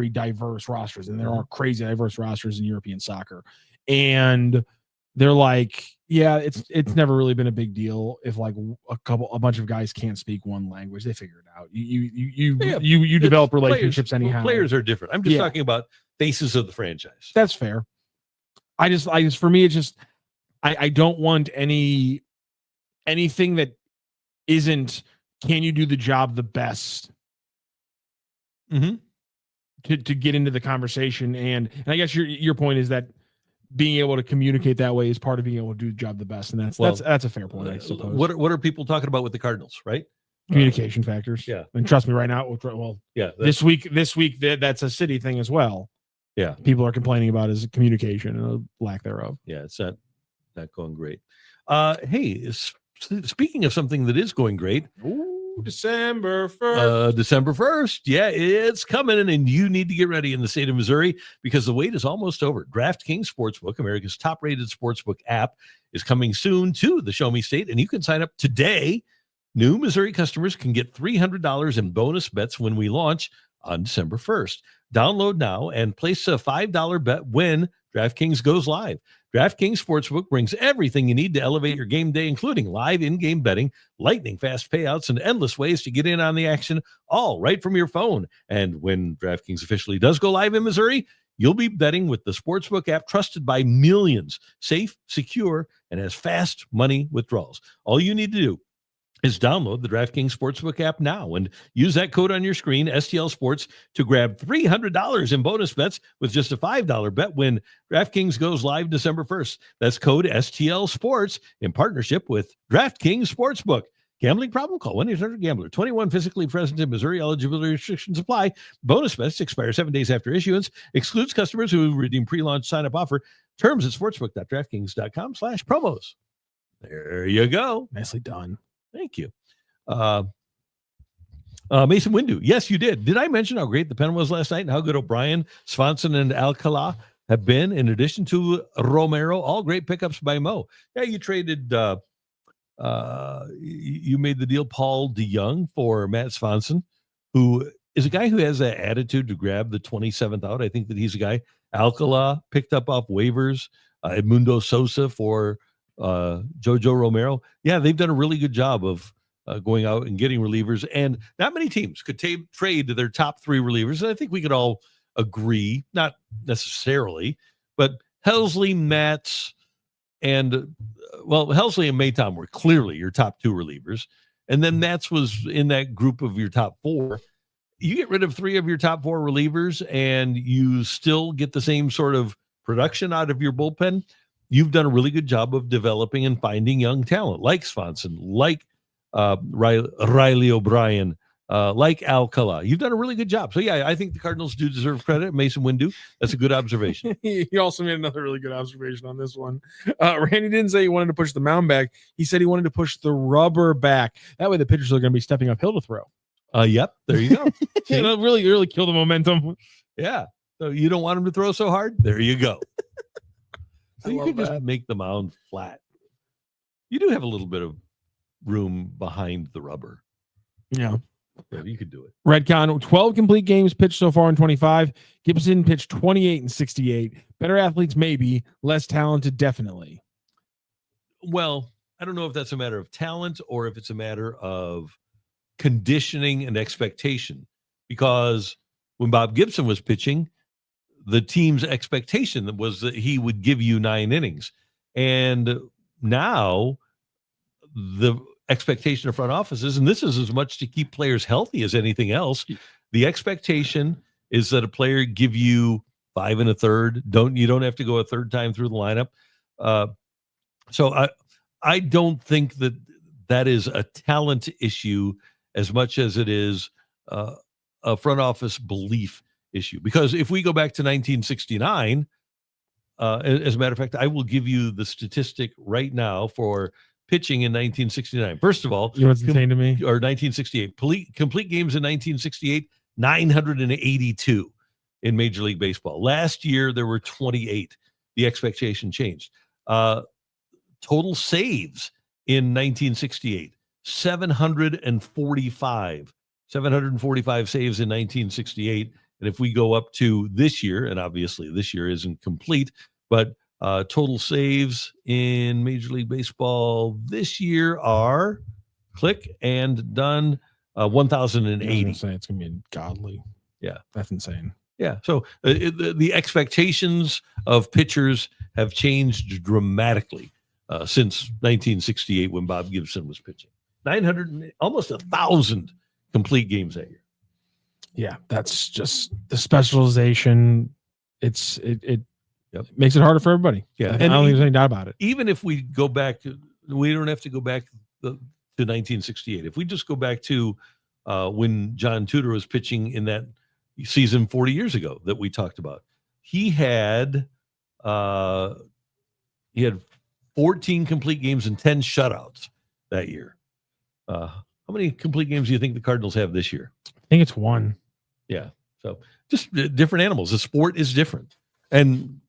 diverse rosters, and there are crazy diverse rosters in European soccer. And they're like, yeah, it's never really been a big deal if like a bunch of guys can't speak one language. They figure it out. You develop relationships anyhow. Players are different. I'm just talking about faces of the franchise. That's fair. I just for me, it's just I don't want anything that isn't can you do the job the best to get into the conversation. And I guess your point is that being able to communicate that way is part of being able to do the job the best. And that's a fair point, I suppose. What are people talking about with the Cardinals, right? Communication factors. Yeah. And trust me right now, this week, that's a city thing as well. Yeah. People are complaining about is communication and a lack thereof. Yeah. It's not going great. Hey, speaking of something that is going great. December 1st. December 1st. Yeah, it's coming, and you need to get ready in the state of Missouri because the wait is almost over. DraftKings Sportsbook, America's top-rated sportsbook app, is coming soon to the Show Me State, and you can sign up today. New Missouri customers can get $300 in bonus bets when we launch on December 1st. Download now and place a $5 bet when DraftKings goes live. DraftKings Sportsbook brings everything you need to elevate your game day, including live in-game betting, lightning-fast payouts, and endless ways to get in on the action, all right from your phone. And when DraftKings officially does go live in Missouri, you'll be betting with the Sportsbook app trusted by millions, safe, secure, and has fast money withdrawals. All you need to do is download the DraftKings Sportsbook app now and use that code on your screen, STL Sports, to grab $300 in bonus bets with just a $5 bet when DraftKings goes live December 1st. That's code STL Sports in partnership with DraftKings Sportsbook. Gambling problem? Call 1-800-GAMBLER. 21, physically present in Missouri. Eligibility restrictions apply. Bonus bets expire 7 days after issuance. Excludes customers who redeem pre-launch sign-up offer. Terms at sportsbook.draftkings.com/promos. There you go. Nicely done. Thank you. Mason Windu. Yes, you did. Did I mention how great the pen was last night and how good O'Brien, Swanson, and Alcala have been in addition to Romero? All great pickups by Mo. Yeah, you traded, you made the deal Paul DeYoung for Matt Swanson, who is a guy who has that attitude to grab the 27th out. I think that he's a guy. Alcala picked up off waivers. Edmundo Sosa for Jojo Romero. Yeah, they've done a really good job of going out and getting relievers, and not many teams could trade to their top three relievers. And I think we could all agree, not necessarily, but Helsley, Matz, and Helsley and Maytom were clearly your top two relievers. And then Matz was in that group of your top four. You get rid of three of your top four relievers and you still get the same sort of production out of your bullpen. You've done a really good job of developing and finding young talent like Swanson, like Riley O'Brien, like Alcala. You've done a really good job. So, yeah, I think the Cardinals do deserve credit. Mason Windu, that's a good observation. He also made another really good observation on this one. Randy didn't say he wanted to push the mound back. He said he wanted to push the rubber back. That way the pitchers are going to be stepping uphill to throw. Yep, there you go. really kill the momentum. Yeah. So you don't want him to throw so hard? There you go. So you could just make the mound flat. You do have a little bit of room behind the rubber. Yeah. So you could do it. Redcon, 12 complete games pitched so far in 25. Gibson pitched 28 and 68. Better athletes, maybe. Less talented, definitely. Well, I don't know if that's a matter of talent or if it's a matter of conditioning and expectation. Because when Bob Gibson was pitching, the team's expectation was that he would give you 9 innings. And now the expectation of front offices, and this is as much to keep players healthy as anything else, the expectation is that a player give you 5 1/3. You don't have to go a third time through the lineup. So I don't think that is a talent issue as much as it is a front office belief issue. Because if we go back to 1969, as a matter of fact, I will give you the statistic right now for pitching in 1969. First of all, you know what's insane to me? Or 1968. Complete games in 1968, 982 in Major League Baseball. Last year, there were 28. The expectation changed. Total saves in 1968, 745. 745 saves in 1968. And if we go up to this year, and obviously this year isn't complete, but Total saves in Major League Baseball this year are, click and done, 1,080. It's going to be godly. Yeah. That's insane. Yeah. So the expectations of pitchers have changed dramatically since 1968 when Bob Gibson was pitching. 900, almost 1,000 complete games that year. Yeah, that's just the specialization. It makes it harder for everybody. Yeah, and I don't think there's any doubt about it. Even if we go back, we don't have to go back to 1968. If we just go back to when John Tudor was pitching in that season 40 years ago that we talked about, he had 14 complete games and 10 shutouts that year. How many complete games do you think the Cardinals have this year? I think it's 1. Yeah. So just different animals. The sport is different. And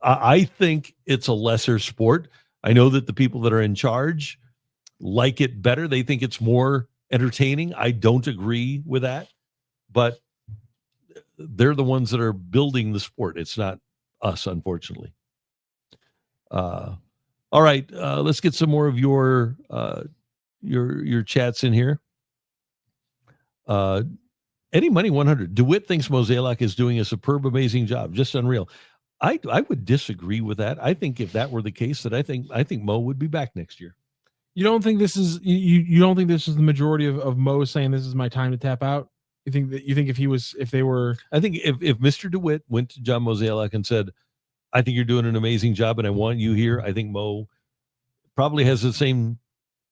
I think it's a lesser sport. I know that the people that are in charge like it better. They think it's more entertaining. I don't agree with that, but they're the ones that are building the sport. It's not us, unfortunately. All right. Let's get some more of your chats in here. Eddie Money 100. DeWitt thinks Mozeliak is doing a superb, amazing job. Just unreal. I would disagree with that. I think if that were the case, that I think Mo would be back next year. You don't think this is you don't think this is the majority of Mo saying this is my time to tap out? I think if Mr. DeWitt went to John Mozeliak and said, I think you're doing an amazing job and I want you here, I think Mo probably has the same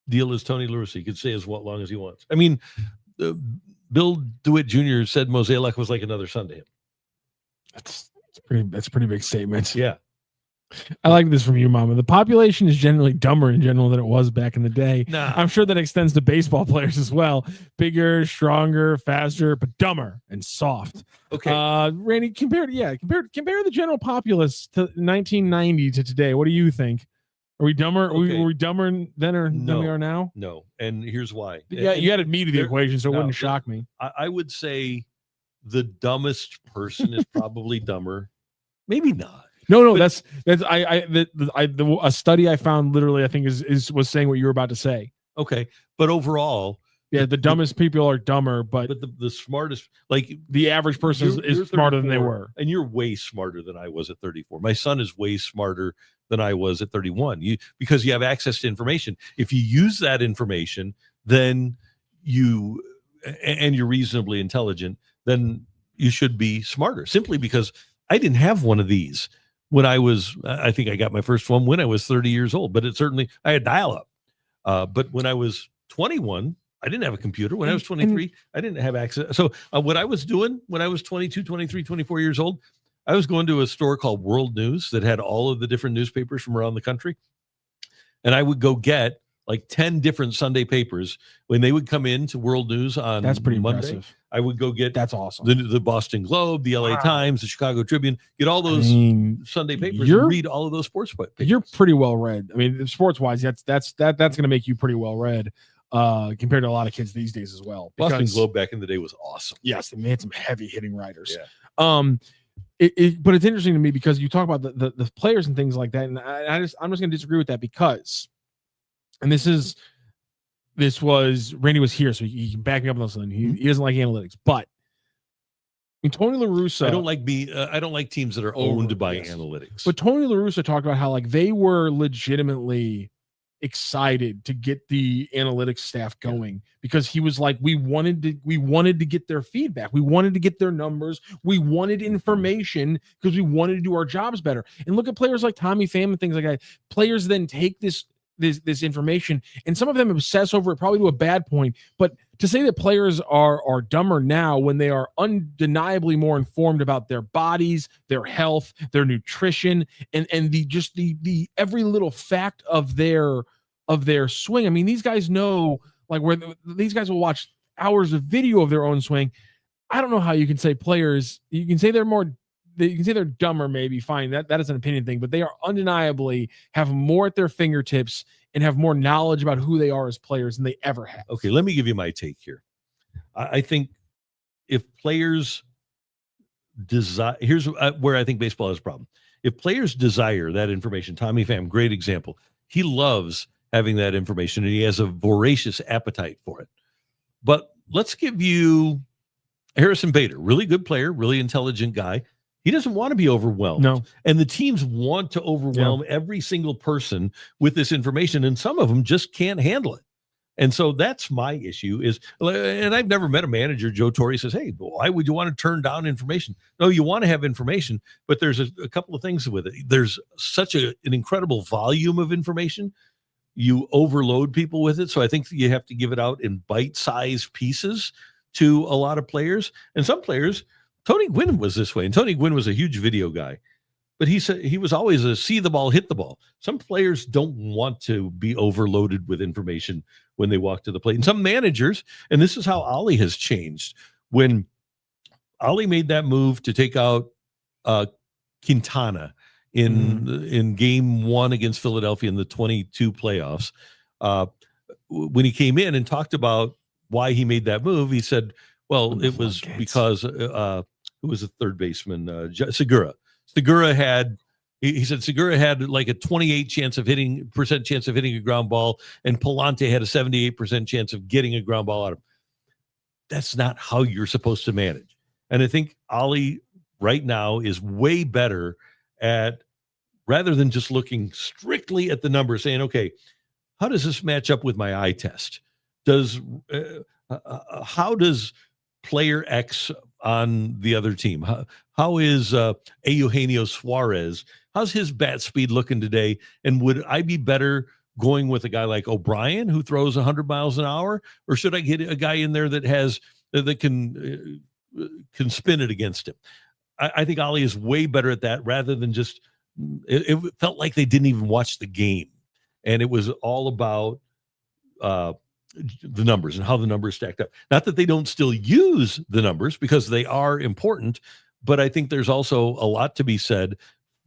deal as Tony La Russa. He could stay as long as he wants. I mean, Bill DeWitt Jr. said Mozeliak was like another son to him. That's a pretty big statement. Yeah. I like this from you, Mama. The population is generally dumber in general than it was back in the day. Nah. I'm sure that extends to baseball players as well. Bigger, stronger, faster, but dumber and soft. Okay. Randy, compare the general populace to 1990 to today. What do you think? Are we dumber? Okay. Were we dumber then than we are now? No. And here's why. Yeah, you added me to the equation, so it wouldn't shock me. I would say the dumbest person is probably dumber. Maybe not. No, that's a study I found literally I think was saying what you were about to say. Okay, but overall, yeah, the dumbest people are dumber, but the smartest, like the average person is smarter than they were. And you're way smarter than I was at 34. My son is way smarter than I was at 31. Because you have access to information. If you use that information, then you're reasonably intelligent, then you should be smarter. Simply because I didn't have one of these when I think I got my first one when I was 30 years old, but I had dial-up. But when I was 21, I didn't have a computer. When I was 23, I didn't have access. So what I was doing when I was 22, 23, 24 years old, I was going to a store called World News that had all of the different newspapers from around the country. And I would go get like 10 different Sunday papers. When they would come into World News on That's pretty Monday, impressive. I would go get that's awesome. The Boston Globe, the LA Times, the Chicago Tribune, get all those Sunday papers and read all of those sports papers. You're pretty well read. I mean, sports wise, that's going to make you pretty well read compared to a lot of kids these days as well. Boston Globe back in the day was awesome. Yes, they had some heavy hitting writers. Yeah. But it's interesting to me because you talk about the players and things like that, and I'm just going to disagree with that because, and this was Randy was here, so he can back me up on this one. He doesn't like analytics, but I mean, Tony La Russa. I don't like teams that are owned by analytics. But Tony La Russa talked about how like they were legitimately excited to get the analytics staff going because he was like, we wanted to get their feedback, we wanted to get their numbers, we wanted information because we wanted to do our jobs better. And look at players like Tommy Pham and things like that. Players then take this information and some of them obsess over it, probably to a bad point. But to say that players are dumber now when they are undeniably more informed about their bodies, their health, their nutrition, and the every little fact of their swing. I mean, these guys know like where these guys will watch hours of video of their own swing. I don't know how you can say players. You can say they're dumber, maybe fine. That is an opinion thing, but they are undeniably have more at their fingertips and have more knowledge about who they are as players than they ever have. Okay, let me give you my take here. I think if players desire, here's where I think baseball has a problem. If players desire that information, Tommy Pham, great example. He loves having that information and he has a voracious appetite for it. But let's give you Harrison Bader, really good player, really intelligent guy. He doesn't want to be overwhelmed. No. And the teams want to overwhelm every single person with this information, and some of them just can't handle it. And so that's my issue is, and I've never met a manager, Joe Torre, says, hey, why would you want to turn down information? No, you want to have information, but there's a couple of things with it. There's such an incredible volume of information. You overload people with it. So I think you have to give it out in bite-sized pieces to a lot of players. And some players, Tony Gwynn was this way. And Tony Gwynn was a huge video guy. But he said he was always a see the ball, hit the ball. Some players don't want to be overloaded with information when they walk to the plate. And some managers, and this is how Ollie has changed. When Ollie made that move to take out Quintana in game 1 against Philadelphia in the 22 playoffs, when he came in and talked about why he made that move, he said, well, it was because who was the third baseman? Segura. Segura had, he said Segura had like a 28% chance of hitting a ground ball, and Palante had a 78% chance of getting a ground ball out of him. That's not how you're supposed to manage. And I think Ollie right now is way better at, rather than just looking strictly at the numbers, saying, okay, how does this match up with my eye test? How does player X on the other team? How is Eugenio Suarez? How's his bat speed looking today? And would I be better going with a guy like O'Brien who throws 100 miles an hour, or should I get a guy in there that can spin it against him? I think Ollie is way better at that, rather than just. It felt like they didn't even watch the game, and it was all about the numbers and how the numbers stacked up. Not that they don't still use the numbers, because they are important, but I think there's also a lot to be said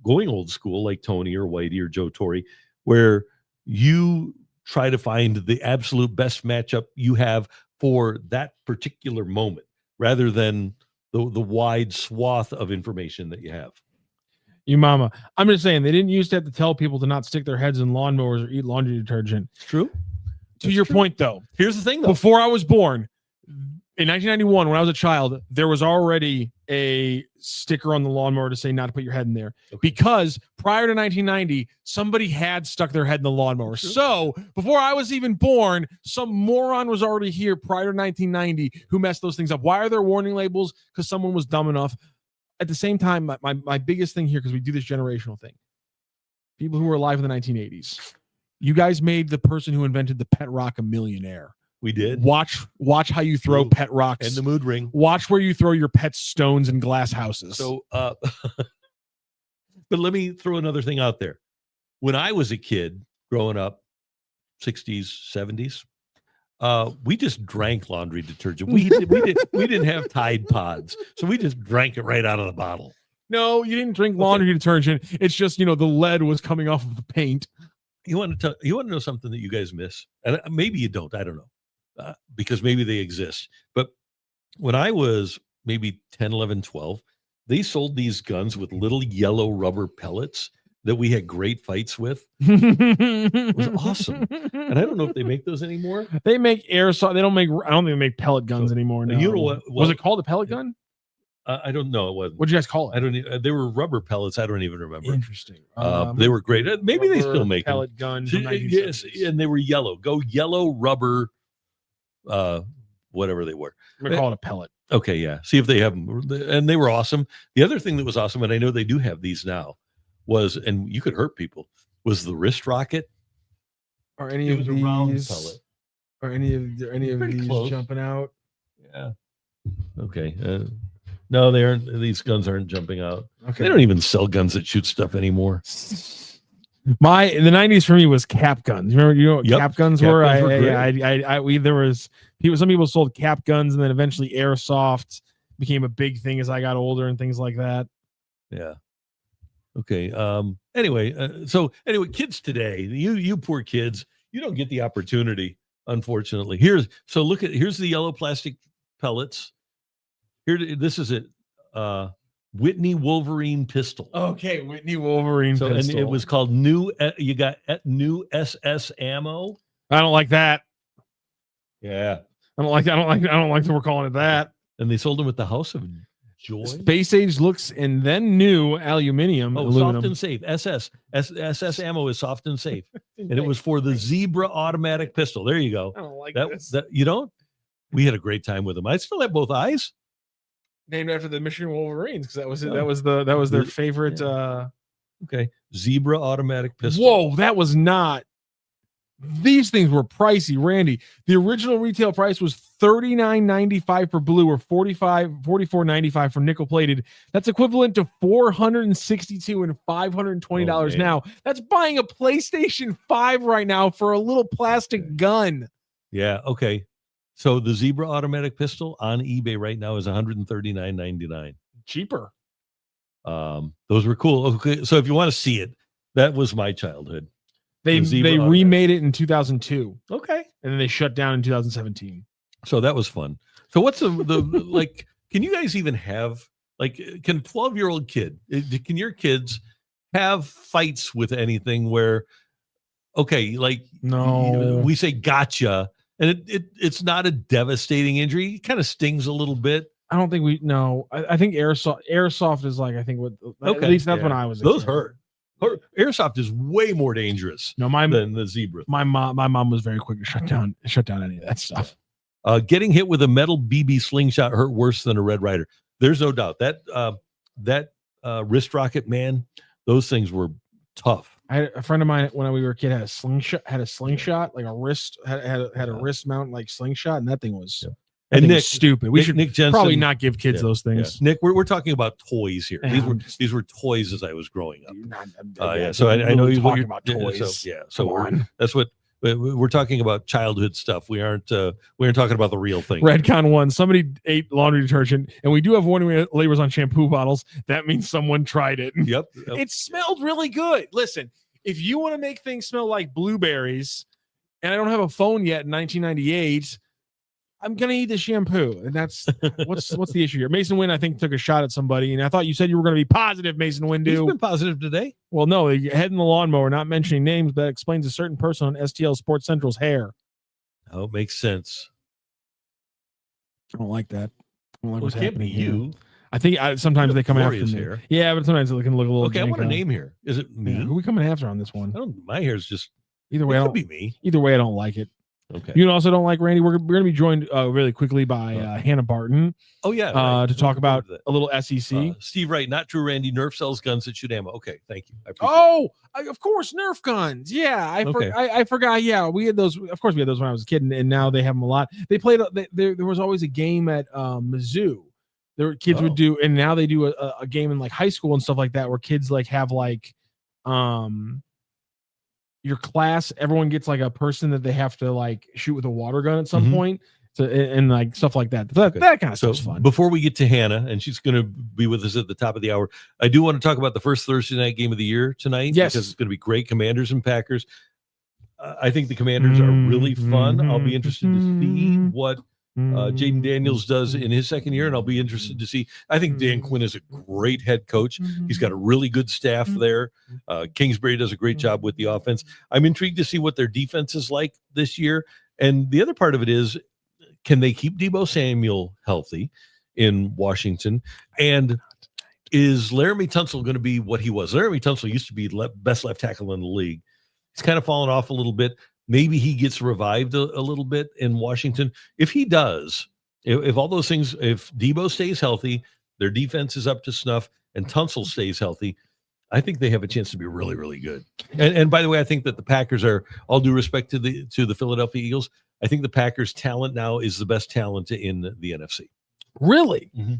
going old school like Tony or Whitey or Joe Torre, where you try to find the absolute best matchup you have for that particular moment, rather than the wide swath of information that you have. You mama. I'm just saying, they didn't used to have to tell people to not stick their heads in lawnmowers or eat laundry detergent. It's true. To your point, though, here's the thing, though. Before I was born, in 1991, when I was a child, there was already a sticker on the lawnmower to say not to put your head in there. Okay. Because prior to 1990, somebody had stuck their head in the lawnmower. Sure. So before I was even born, some moron was already here prior to 1990 who messed those things up. Why are there warning labels? Because someone was dumb enough. At the same time, my biggest thing here, because we do this generational thing, people who were alive in the 1980s, you guys made the person who invented the pet rock a millionaire. We did. Watch how you throw pet rocks. And the mood ring. Watch where you throw your pet stones in glass houses. So, but let me throw another thing out there. When I was a kid growing up, 60s, 70s, we just drank laundry detergent. We didn't have Tide Pods, so we just drank it right out of the bottle. No, you didn't drink laundry detergent. It's just, the lead was coming off of the paint. You want to know something that you guys miss? And maybe you don't. I don't know. Because maybe they exist. But when I was maybe 10, 11, 12, they sold these guns with little yellow rubber pellets that we had great fights with. It was awesome. And I don't know if they make those anymore. They make airsoft. I don't think they make pellet guns anymore. No. You know what? Was it called a pellet gun? I don't know. It wasn't. What did you guys call it? I don't. They were rubber pellets. I don't even remember. Interesting. They were great. Maybe they still make pellet guns. Yes, and they were yellow. Go yellow rubber. Whatever they were. We're calling it a pellet. Okay, yeah. See if they have them. And they were awesome. The other thing that was awesome, and I know they do have these now, was, and you could hurt people, was the wrist rocket. Are any of these a round pellet? Are any of these close. Jumping out? Yeah. Okay. No, they aren't. These guns aren't jumping out. Okay. They don't even sell guns that shoot stuff anymore. In the 90s for me was cap guns. You know what cap guns were? Some people sold cap guns, and then eventually airsoft became a big thing as I got older and things like that. Yeah. Okay. Anyway, kids today, you poor kids, you don't get the opportunity, unfortunately. Here's the yellow plastic pellets. This is it. Whitney Wolverine pistol. Okay, Whitney Wolverine pistol. And it was called new. You got new SS ammo. I don't like that. Yeah, I don't like that we're calling it that. And they sold them at the House of Joy. Space age looks and then new aluminum. Soft and safe. SS ammo is soft and safe, and it was for the Zebra automatic pistol. There you go. I don't like this. You don't. We had a great time with them. I still have both eyes. Named after the Michigan Wolverines because that was their favorite. Yeah. Okay, Zebra automatic pistol. Whoa, that was not. These things were pricey, Randy. The original retail price was $39.95 for blue or $44.95 for nickel plated. That's equivalent to $462 and $520 now. That's buying a PlayStation 5 right now for a little plastic gun. Yeah. Okay. So the Zebra automatic pistol on eBay right now is $139.99. Cheaper. Those were cool. Okay. So if you want to see it, that was my childhood. They remade it in 2002. Okay. And then they shut down in 2017. So that was fun. So what's the like, can you guys even have, like, can 12-year-old kid, can your kids have fights with anything where, okay, like, no, we say gotcha, and it's not a devastating injury. It kind of stings a little bit. I don't think I think airsoft is like, I think at least that's when I was. Those hurt. Airsoft is way more dangerous than the Zebra. My mom was very quick to shut down any of that stuff. Getting hit with a metal BB slingshot hurt worse than a Red Ryder. There's no doubt that wrist rocket, man, those things were tough. I had a friend of mine when we were a kid had a slingshot, like a wrist had a wrist mount like slingshot, and that thing was. Yeah. And Nick, stupid. We should probably not give kids those things. Yeah. Nick, we're talking about toys here. These were toys as I was growing up. So I know you're talking about toys. So that's what we're talking about. Childhood stuff. We aren't talking about the real thing. Redcon 1. Somebody ate laundry detergent, and we do have warning labels on shampoo bottles. That means someone tried it. Yep. It smelled really good. Listen, if you want to make things smell like blueberries, and I don't have a phone yet in 1998. I'm gonna eat the shampoo, and that's what's the issue here. Mason Wynn, I think, took a shot at somebody, and I thought you said you were going to be positive. Mason Wynn, He's been positive today. Well, no, head in the lawnmower, not mentioning names, but explains a certain person on STL Sports Central's hair. Oh, it makes sense. I don't like that. I don't like what's happening here. You. I think sometimes they come after me. Hair. Yeah, but sometimes they can look a little. Okay, I want a name here. Is it me? Yeah, who are we coming after on this one? My hair's just. Either way, it could be me. Either way, I don't like it. Okay. You also don't like Randy. We're going to be joined really quickly by Hanna Barton. Oh yeah, to talk about a little SEC. Steve Wright, not true, Randy. Nerf sells guns that shoot ammo. Okay, thank you. Of course, Nerf guns. Yeah, I forgot. Yeah, we had those. Of course, we had those when I was a kid, and now they have them a lot. They played. There was always a game at Mizzou. There kids would do, and now they do a game in like high school and stuff like that, where kids like have like your class, everyone gets like a person that they have to like shoot with a water gun at some point. So, and like stuff like that. That kind of stuff's fun. Before we get to Hannah, and she's going to be with us at the top of the hour, I do want to talk about the first Thursday night game of the year tonight. Yes. Because it's going to be great. Commanders and Packers. I think the Commanders are really fun. I'll be interested to see what Jaden Daniels does in his second year, and I'll be interested to see. I think Dan Quinn is a great head coach. He's got a really good staff there. Kingsbury does a great job with the offense. I'm intrigued to see what their defense is like this year. And the other part of it is, can they keep Deebo Samuel healthy in Washington? And is Laramie Tunsil going to be what he was? Laramie Tunsil used to be best left tackle in the league. He's kind of fallen off a little bit. Maybe he gets revived a little bit in Washington. If he does, if all those things, if Deebo stays healthy, their defense is up to snuff, and Tunsil stays healthy, I think they have a chance to be really, really good. And by the way, I think that the Packers are, all due respect to the Philadelphia Eagles, I think the Packers' talent now is the best talent in the NFC. Really? Mm-hmm.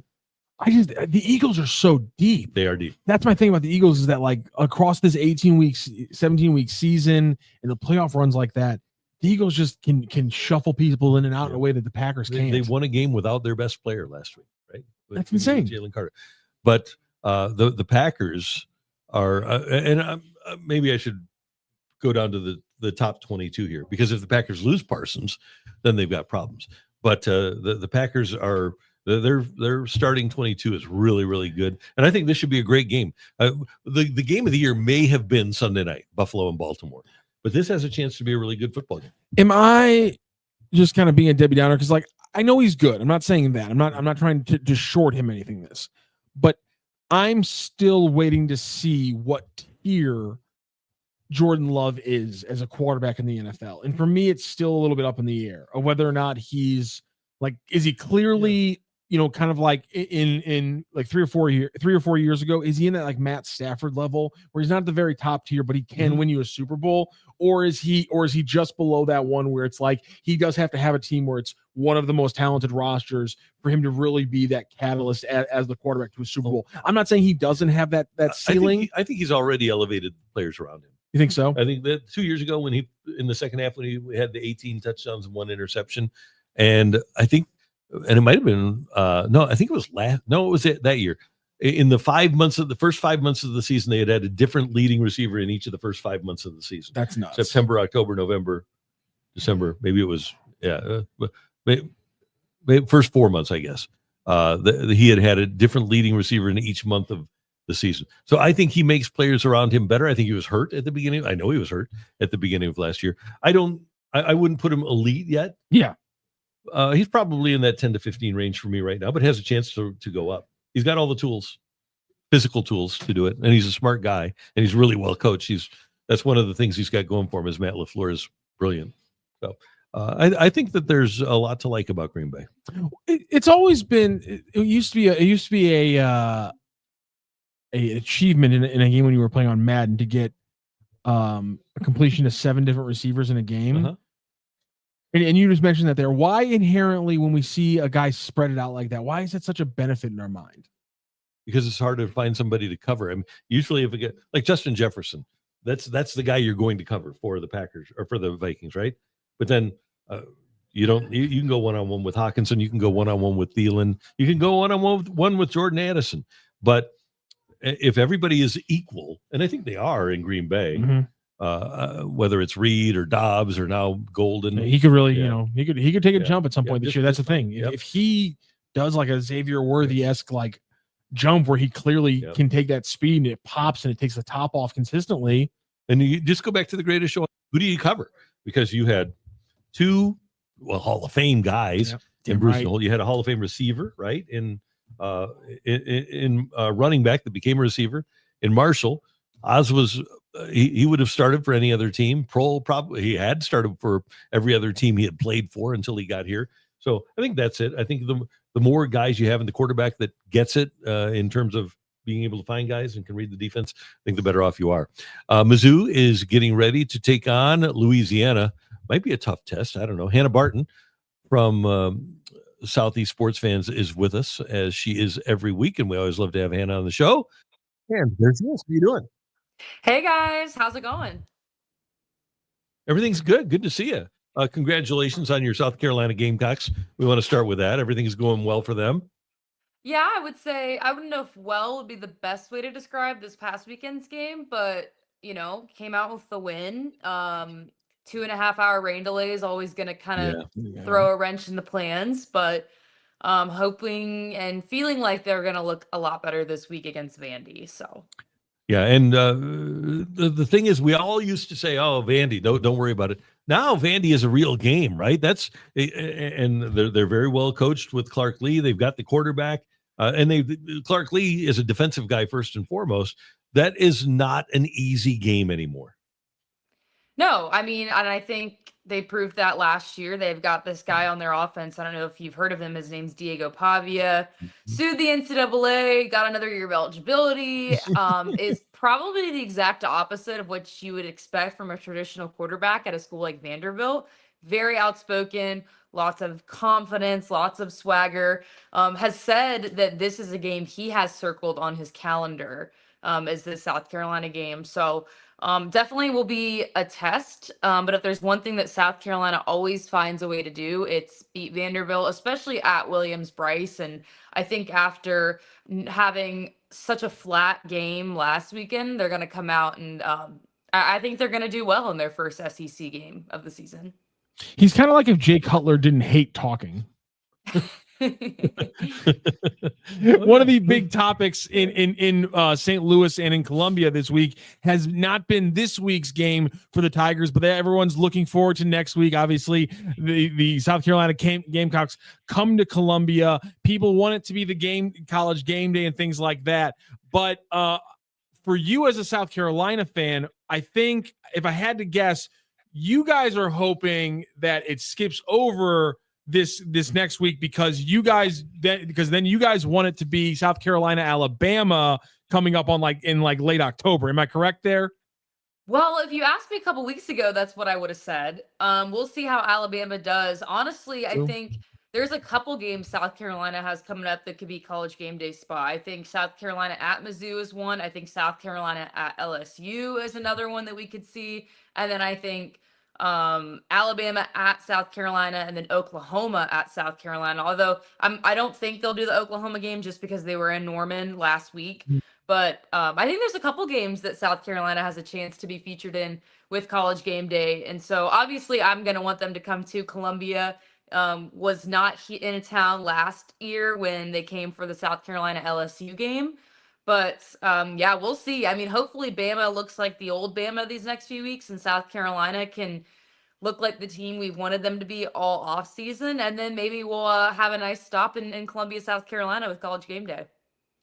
The Eagles are so deep. They are deep. That's my thing about the Eagles is that like across this 18 weeks, 17 week season and the playoff runs like that, the Eagles just can shuffle people in and out in a way that the Packers can't. They won a game without their best player last week, right? That's insane. Jalen Carter. But the Packers are, and maybe I should go down to the top 22 here, because if the Packers lose Parsons, then they've got problems. But the Packers are Their starting 22 is really, really good, and I think this should be a great game. The game of the year may have been Sunday night, Buffalo and Baltimore, but this has a chance to be a really good football game. Am I just kind of being a Debbie Downer? Because like I know he's good. I'm not saying that. I'm not trying to short him anything. But I'm still waiting to see what tier Jordan Love is as a quarterback in the NFL, and for me, it's still a little bit up in the air of whether or not he's like, is he clearly, kind of like in like 3 or 4 years ago, is he in that like Matt Stafford level where he's not at the very top tier, but he can win you a Super Bowl? Or is he just below that one where it's like he does have to have a team where it's one of the most talented rosters for him to really be that catalyst as the quarterback to a Super Bowl? I'm not saying he doesn't have that ceiling. I think he's already elevated players around him. You think so? I think that 2 years ago in the second half when he had the 18 touchdowns and 1 interception, and I think, and it might have been no, I think it was that year. In the first 5 months of the season, they had a different leading receiver in each of the first 5 months of the season. That's nuts. September, October, November, December. Maybe it was first 4 months, I guess. He had a different leading receiver in each month of the season. So I think he makes players around him better. I think he was hurt at the beginning. I know he was hurt at the beginning of last year. I wouldn't put him elite yet. Yeah. He's probably in that 10 to 15 range for me right now, but has a chance to go up. He's got all the tools, physical tools to do it. And he's a smart guy and he's really well coached. That's one of the things he's got going for him is Matt LaFleur is brilliant. So I think that there's a lot to like about Green Bay. It's always been, it used to be a achievement in a game when you were playing on Madden to get a completion of 7 different receivers in a game. Uh-huh. And you just mentioned that there. Why inherently, when we see a guy spread it out like that, why is it such a benefit in our mind? Because it's hard to find somebody to cover him. Usually if it get like Justin Jefferson, that's the guy you're going to cover for the Packers or for the Vikings, right? But then you can go one-on-one with Hawkinson, you can go one-on-one with Thielen, you can go one-on-one with Jordan Addison. But if everybody is equal, and I think they are in Green Bay, whether it's Reed or Dobbs or now Golden, he could really, he could take a jump at some point this year. That's the thing. Yep. If he does like a Xavier Worthy-esque like jump where he clearly can take that speed and it pops and it takes the top off consistently. And you just go back to the greatest show. Who do you cover? Because you had 2 Hall of Fame guys in Bruce Noel. You had a Hall of Fame receiver, right? In running back that became a receiver. In Marshall, Oz was he would have started for any other team. Prohl probably he had started for every other team he had played for until he got here. So I think that's it. I think the more guys you have in the quarterback that gets it in terms of being able to find guys and can read the defense, I think the better off you are. Mizzou is getting ready to take on Louisiana. Might be a tough test. I don't know. Hanna Barton from Southeast Sports Fans is with us as she is every week, and we always love to have Hannah on the show. And there's this. How you doing? Hey guys, how's it going? Everything's good. Good to see you. Congratulations on your South Carolina Gamecocks. We want to start with that. Everything's going well for them. Yeah, I would say I wouldn't know if well would be the best way to describe this past weekend's game, but came out with the win. 2.5-hour rain delay is always going to kind of throw a wrench in the plans, but hoping and feeling like they're going to look a lot better this week against Vandy. So. Yeah, and the thing is, we all used to say, "Oh, Vandy, don't worry about it." Now Vandy is a real game, right? And they're very well coached with Clark Lee. They've got the quarterback, and Clark Lee is a defensive guy first and foremost. That is not an easy game anymore. No, I mean, and I think they proved that last year. They've got this guy on their offense. I don't know if you've heard of him. His name's Diego Pavia. Sued the NCAA, got another year of eligibility. Is probably the exact opposite of what you would expect from a traditional quarterback at a school like Vanderbilt. Very outspoken, lots of confidence, lots of swagger. Has said that this is a game he has circled on his calendar as the South Carolina game. So definitely will be a test. But if there's one thing that South Carolina always finds a way to do, it's beat Vanderbilt, especially at Williams-Brice. And I think after having such a flat game last weekend, they're going to come out and I think they're going to do well in their first SEC game of the season. He's kind of like if Jay Cutler didn't hate talking. One of the big topics in St. Louis and in Columbia this week has not been this week's game for the Tigers, but everyone's looking forward to next week. Obviously, the South Carolina Gamecocks come to Columbia. People want it to be the college game day and things like that. But for you as a South Carolina fan, I think if I had to guess, you guys are hoping that it skips over this next week because then you guys want it to be South Carolina, Alabama coming up on in late October. Am I correct there? Well, if you asked me a couple weeks ago, that's what I would have said. We'll see how Alabama does. Honestly, I think there's a couple games South Carolina has coming up that could be college game day spot. I think South Carolina at Mizzou is one. I think South Carolina at LSU is another one that we could see. And then I think Alabama at South Carolina, and then Oklahoma at South Carolina. Although I don't think they'll do the Oklahoma game just because they were in Norman last week. But I think there's a couple games that South Carolina has a chance to be featured in with college game day. And so obviously I'm going to want them to come to Columbia. Was not in town last year when they came for the South Carolina LSU game. But yeah, we'll see. I mean, hopefully Bama looks like the old Bama these next few weeks, and South Carolina can look like the team we've wanted them to be all off season. And then maybe we'll have a nice stop in Columbia, South Carolina with college game day.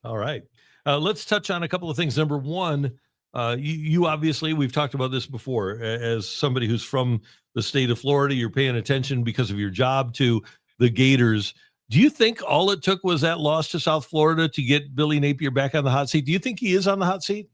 All right. Let's touch on a couple of things. Number one, you obviously, we've talked about this before, as somebody who's from the state of Florida, you're paying attention because of your job to the Gators. Do you think all it took was that loss to South Florida to get Billy Napier back on the hot seat? Do you think he is on the hot seat?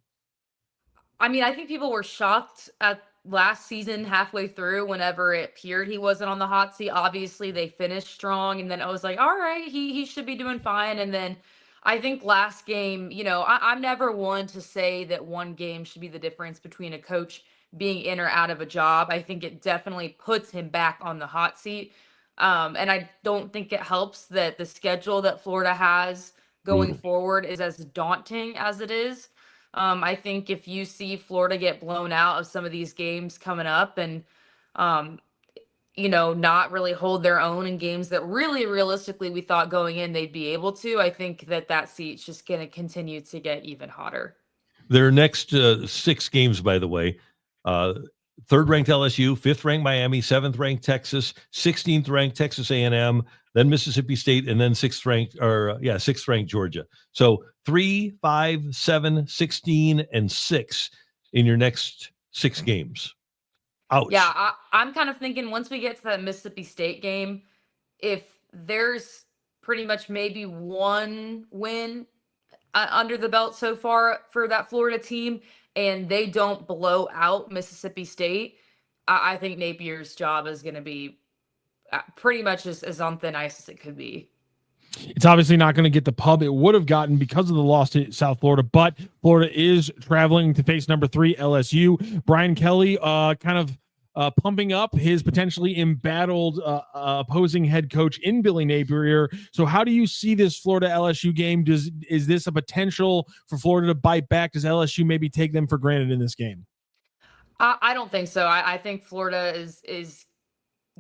I mean, I think people were shocked at last season halfway through whenever it appeared he wasn't on the hot seat. Obviously, they finished strong, and then I was like, all right, he should be doing fine. And then I think last game, I'm never one to say that one game should be the difference between a coach being in or out of a job. I think it definitely puts him back on the hot seat. And I don't think it helps that the schedule that Florida has going forward is as daunting as it is. I think if you see Florida get blown out of some of these games coming up and, not really hold their own in games that really realistically we thought going in they'd be able to, I think that seat's just going to continue to get even hotter. Their next 6 games, by the way, 3rd ranked LSU, 5th ranked Miami, 7th ranked Texas, 16th ranked Texas A&M, then Mississippi State, and then 6th ranked Georgia. So 3, 5, 7, 16, and 6 in your next 6 games. Ouch. Yeah, I'm kind of thinking once we get to that Mississippi State game, if there's pretty much maybe one win under the belt so far for that Florida team, and they don't blow out Mississippi State, I think Napier's job is going to be pretty much as on thin ice as it could be. It's obviously not going to get the pub it would have gotten because of the loss to South Florida, but Florida is traveling to face number 3 LSU. Brian Kelly kind of pumping up his potentially embattled opposing head coach in Billy Napier. So how do you see this Florida LSU game? Is this a potential for Florida to bite back? Does LSU maybe take them for granted in this game? I don't think so. I think Florida is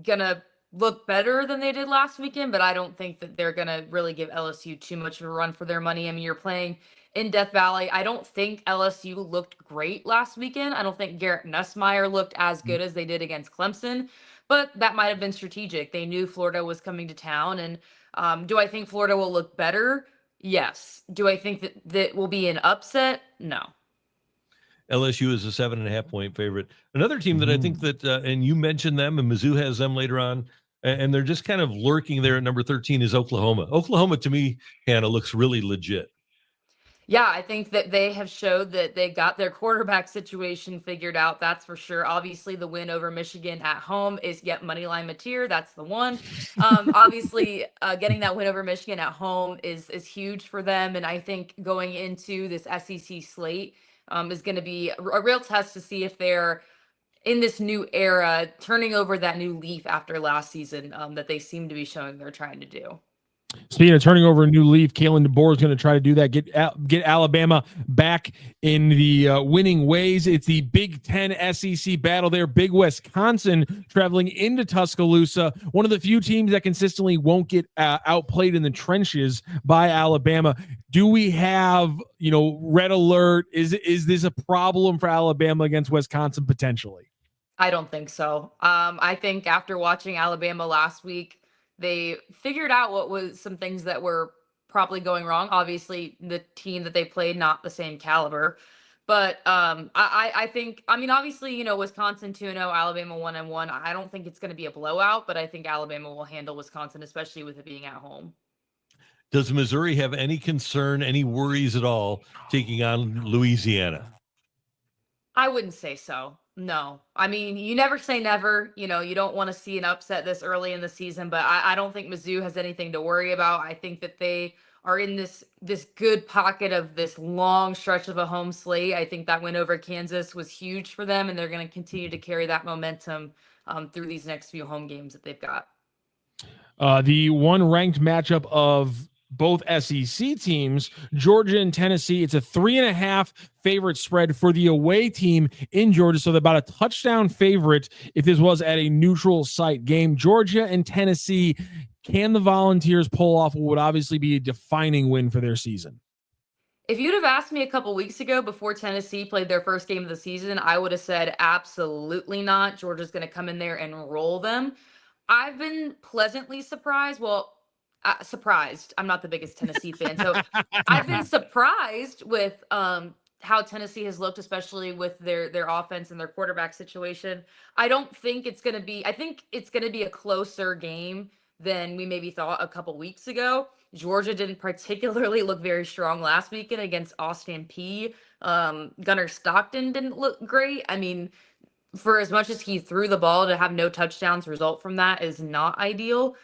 going to look better than they did last weekend, but I don't think that they're going to really give LSU too much of a run for their money. I mean, you're playing in Death Valley. I don't think LSU looked great last weekend. I don't think Garrett Nussmeier looked as good as they did against Clemson, but that might have been strategic. They knew Florida was coming to town. And do I think Florida will look better? Yes. Do I think that will be an upset? No. LSU is a 7.5 point favorite. Another team that I think that, and you mentioned them, and Mizzou has them later on, and they're just kind of lurking there at number 13 is Oklahoma. Oklahoma, to me, Hannah, looks really legit. Yeah, I think that they have showed that they got their quarterback situation figured out. That's for sure. Obviously, the win over Michigan at home is moneyline material. That's the one. Obviously, getting that win over Michigan at home is huge for them. And I think going into this SEC slate is going to be a real test to see if they're in this new era, turning over that new leaf after last season that they seem to be showing they're trying to do. Speaking of turning over a new leaf, Kalen DeBoer is going to try to do that. Get Alabama back in the winning ways. It's the Big Ten SEC battle there. Big Wisconsin traveling into Tuscaloosa. One of the few teams that consistently won't get outplayed in the trenches by Alabama. Do we have, red alert? Is this a problem for Alabama against Wisconsin potentially? I don't think so. I think after watching Alabama last week, they figured out what was some things that were probably going wrong. Obviously, the team that they played, not the same caliber. But I think, obviously, Wisconsin 2-0, Alabama 1-1. I don't think it's going to be a blowout, but I think Alabama will handle Wisconsin, especially with it being at home. Does Missouri have any concern, any worries at all taking on Louisiana? I wouldn't say so. No. You never say never. You don't want to see an upset this early in the season, but I don't think Mizzou has anything to worry about. I think that they are in this good pocket of this long stretch of a home slate. I think that win over Kansas was huge for them, and they're going to continue to carry that momentum through these next few home games that they've got. The one ranked matchup of both SEC teams, Georgia and Tennessee. It's a 3.5 favorite spread for the away team in Georgia. So they're about a touchdown favorite if this was at a neutral site game. Georgia and Tennessee, can the Volunteers pull off what would obviously be a defining win for their season? If you'd have asked me a couple weeks ago before Tennessee played their first game of the season, I would have said absolutely not. Georgia's going to come in there and roll them. I've been pleasantly surprised. Well, surprised. I'm not the biggest Tennessee fan, so I've been surprised with how Tennessee has looked, especially with their offense and their quarterback situation. I think it's going to be a closer game than we maybe thought a couple weeks ago. Georgia didn't particularly look very strong last weekend against Austin Peay. Gunnar Stockton didn't look great. For as much as he threw the ball, to have no touchdowns result from that is not ideal.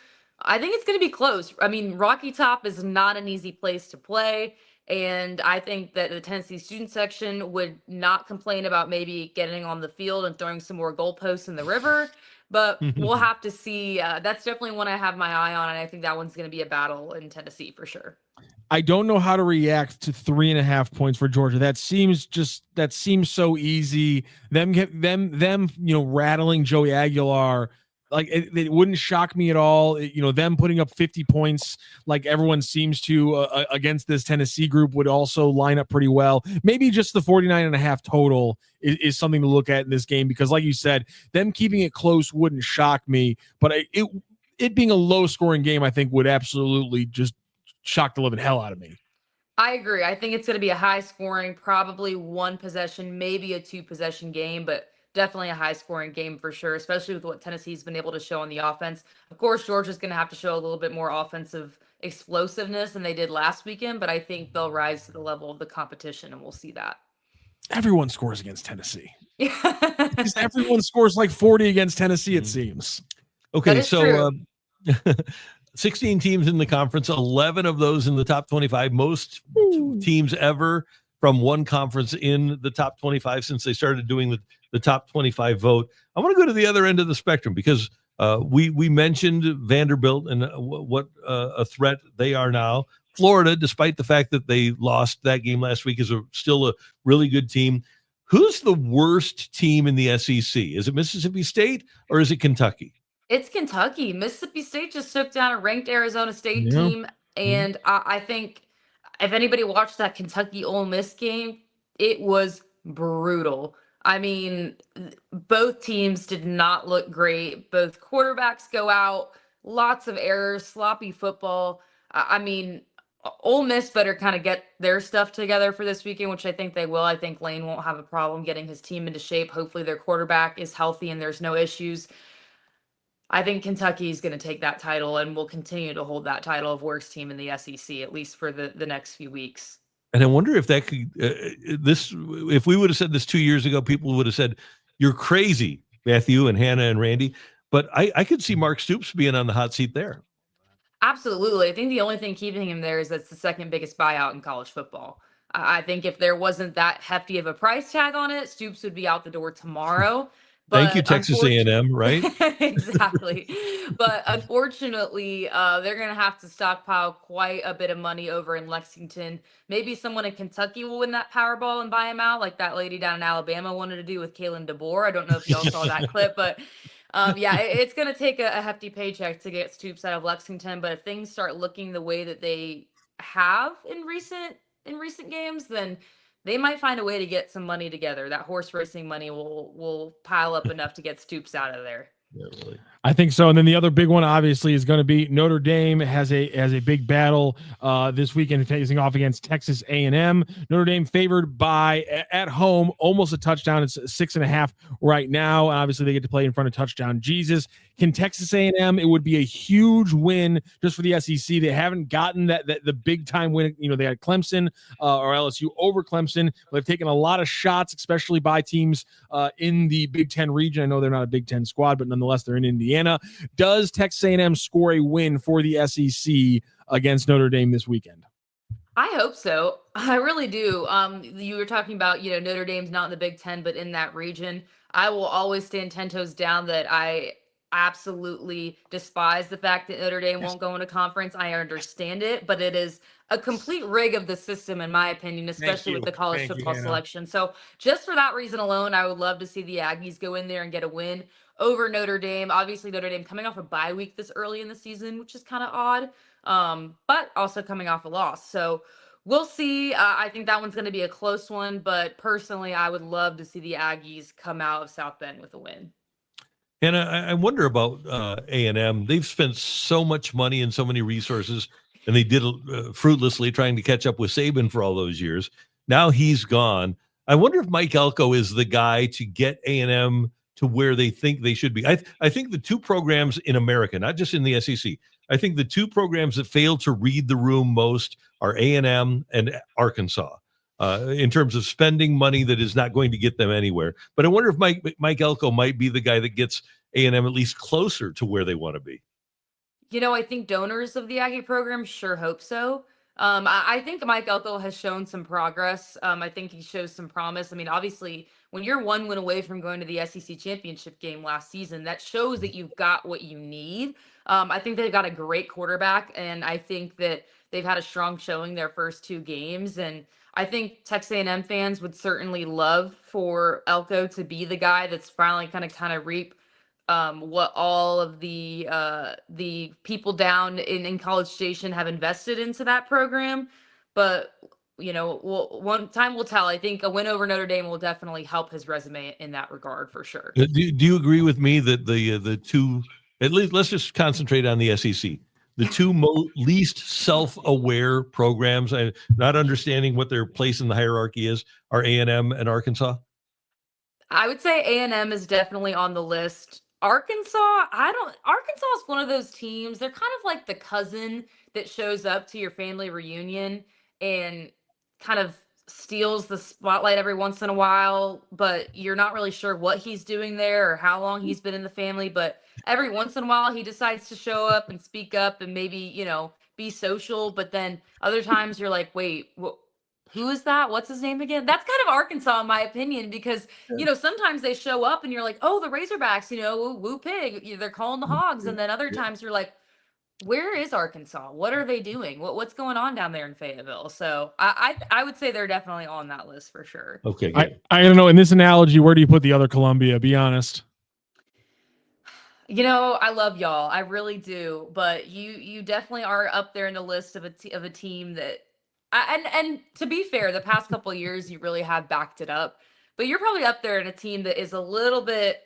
I think it's going to be close. Rocky Top is not an easy place to play. And I think that the Tennessee student section would not complain about maybe getting on the field and throwing some more goalposts in the river. But we'll have to see. That's definitely one I have my eye on. And I think that one's going to be a battle in Tennessee for sure. I don't know how to react to 3.5 points for Georgia. That seems so easy. Them rattling Joey Aguilar. Like it wouldn't shock me at all. Them putting up 50 points like everyone seems to against this Tennessee group would also line up pretty well. Maybe just the 49.5 total is something to look at in this game, because like you said, them keeping it close wouldn't shock me, but it being a low scoring game, I think would absolutely just shock the living hell out of me. I agree. I think it's going to be a high scoring, probably one possession, maybe a 2-possession game, but definitely a high-scoring game for sure, especially with what Tennessee's been able to show on the offense. Of course, Georgia's going to have to show a little bit more offensive explosiveness than they did last weekend, but I think they'll rise to the level of the competition, and we'll see that. Everyone scores against Tennessee. Because everyone scores like 40 against Tennessee, it seems. Okay, so 16 teams in the conference, 11 of those in the top 25, most teams ever from one conference in the top 25 since they started doing the top 25 vote. I want to go to the other end of the spectrum, because we mentioned Vanderbilt and what a threat they are now. Florida, despite the fact that they lost that game last week, is still a really good team. Who's the worst team in the SEC? Is it Mississippi State or is it Kentucky? It's Kentucky. Mississippi State just took down a ranked Arizona State team, and I think if anybody watched that Kentucky Ole Miss game, it was brutal. Both teams did not look great. Both quarterbacks go out, lots of errors, sloppy football. Ole Miss better kind of get their stuff together for this weekend, which I think they will. I think Lane won't have a problem getting his team into shape. Hopefully their quarterback is healthy and there's no issues. I think Kentucky is going to take that title and will continue to hold that title of worst team in the SEC, at least for the next few weeks. And I wonder if that could, if we would have said this 2 years ago, people would have said, "You're crazy," Matthew and Hannah and Randy. But I could see Mark Stoops being on the hot seat there. Absolutely. I think the only thing keeping him there is that's the second biggest buyout in college football. I think if there wasn't that hefty of a price tag on it, Stoops would be out the door tomorrow. Thank you, Texas A&M, right? Exactly. But unfortunately, they're going to have to stockpile quite a bit of money over in Lexington. Maybe someone in Kentucky will win that Powerball and buy him out, like that lady down in Alabama wanted to do with Kalen DeBoer. I don't know if y'all saw that clip, but yeah, it's going to take a hefty paycheck to get Stoops out of Lexington. But if things start looking the way that they have in recent games, then they might find a way to get some money together. That horse racing money will pile up enough to get Stoops out of there. Yeah, really. I think so. And then the other big one, obviously, is going to be Notre Dame has a big battle this weekend facing off against Texas A&M. Notre Dame favored by at home almost a touchdown. It's 6.5 right now. And obviously, they get to play in front of touchdown Jesus. Can Texas A&M? It would be a huge win just for the SEC. They haven't gotten the big time win. You know, they had Clemson or LSU over Clemson. They've taken a lot of shots, especially by teams in the Big Ten region. I know they're not a Big Ten squad, but nonetheless, they're in Indiana. Does Texas A&M score a win for the SEC against Notre Dame this weekend? I hope so. I really do. You were talking about, Notre Dame's not in the Big Ten, but in that region. I will always stand 10 toes down that I absolutely despise the fact that Notre Dame won't go into conference. I understand it, but it is a complete rig of the system, in my opinion, especially with the college football selection. So just for that reason alone, I would love to see the Aggies go in there and get a win over Notre Dame. Obviously, Notre Dame coming off a bye week this early in the season, which is kind of odd, but also coming off a loss. So we'll see. I think that one's going to be a close one, but personally, I would love to see the Aggies come out of South Bend with a win. And I wonder about A&M. They've spent so much money and so many resources, and they did fruitlessly trying to catch up with Saban for all those years. Now he's gone. I wonder if Mike Elko is the guy to get A&M to where they think they should be. I think the two programs in America, not just in the SEC, I think the two programs that fail to read the room most are A&M and Arkansas. In terms of spending money that is not going to get them anywhere. But I wonder if Mike Elko might be the guy that gets A&M at least closer to where they want to be. I think donors of the Aggie program sure hope so. I think Mike Elko has shown some progress. I think he shows some promise. I mean, obviously, when you're one win away from going to the SEC championship game last season, that shows that you've got what you need. I think they've got a great quarterback, and I think that they've had a strong showing their first two games. And I think Texas A&M fans would certainly love for Elko to be the guy that's finally kind of reap what all of the people down in College Station have invested into that program. But one time will tell. I think a win over Notre Dame will definitely help his resume in that regard for sure. Do you agree with me that the two, at least let's just concentrate on the SEC? The two least self-aware programs, not understanding what their place in the hierarchy is, are A&M and Arkansas? I would say A&M is definitely on the list. Arkansas is one of those teams. They're kind of like the cousin that shows up to your family reunion and kind of steals the spotlight every once in a while, but you're not really sure what he's doing there or how long he's been in the family. But every once in a while, he decides to show up and speak up and maybe, be social. But then other times you're like, wait, who is that? What's his name again? That's kind of Arkansas, in my opinion, because, sometimes they show up and you're like, oh, the Razorbacks, woo pig, they're calling the Hogs. And then other times you're like, where is Arkansas? What are they doing? What's going on down there in Fayetteville? So I would say they're definitely on that list for sure. Okay. I don't know. In this analogy, where do you put the other Columbia? Be honest. I love y'all. I really do. But you definitely are up there in the list of a team that, and to be fair, the past couple of years you really have backed it up. But you're probably up there in a team that is a little bit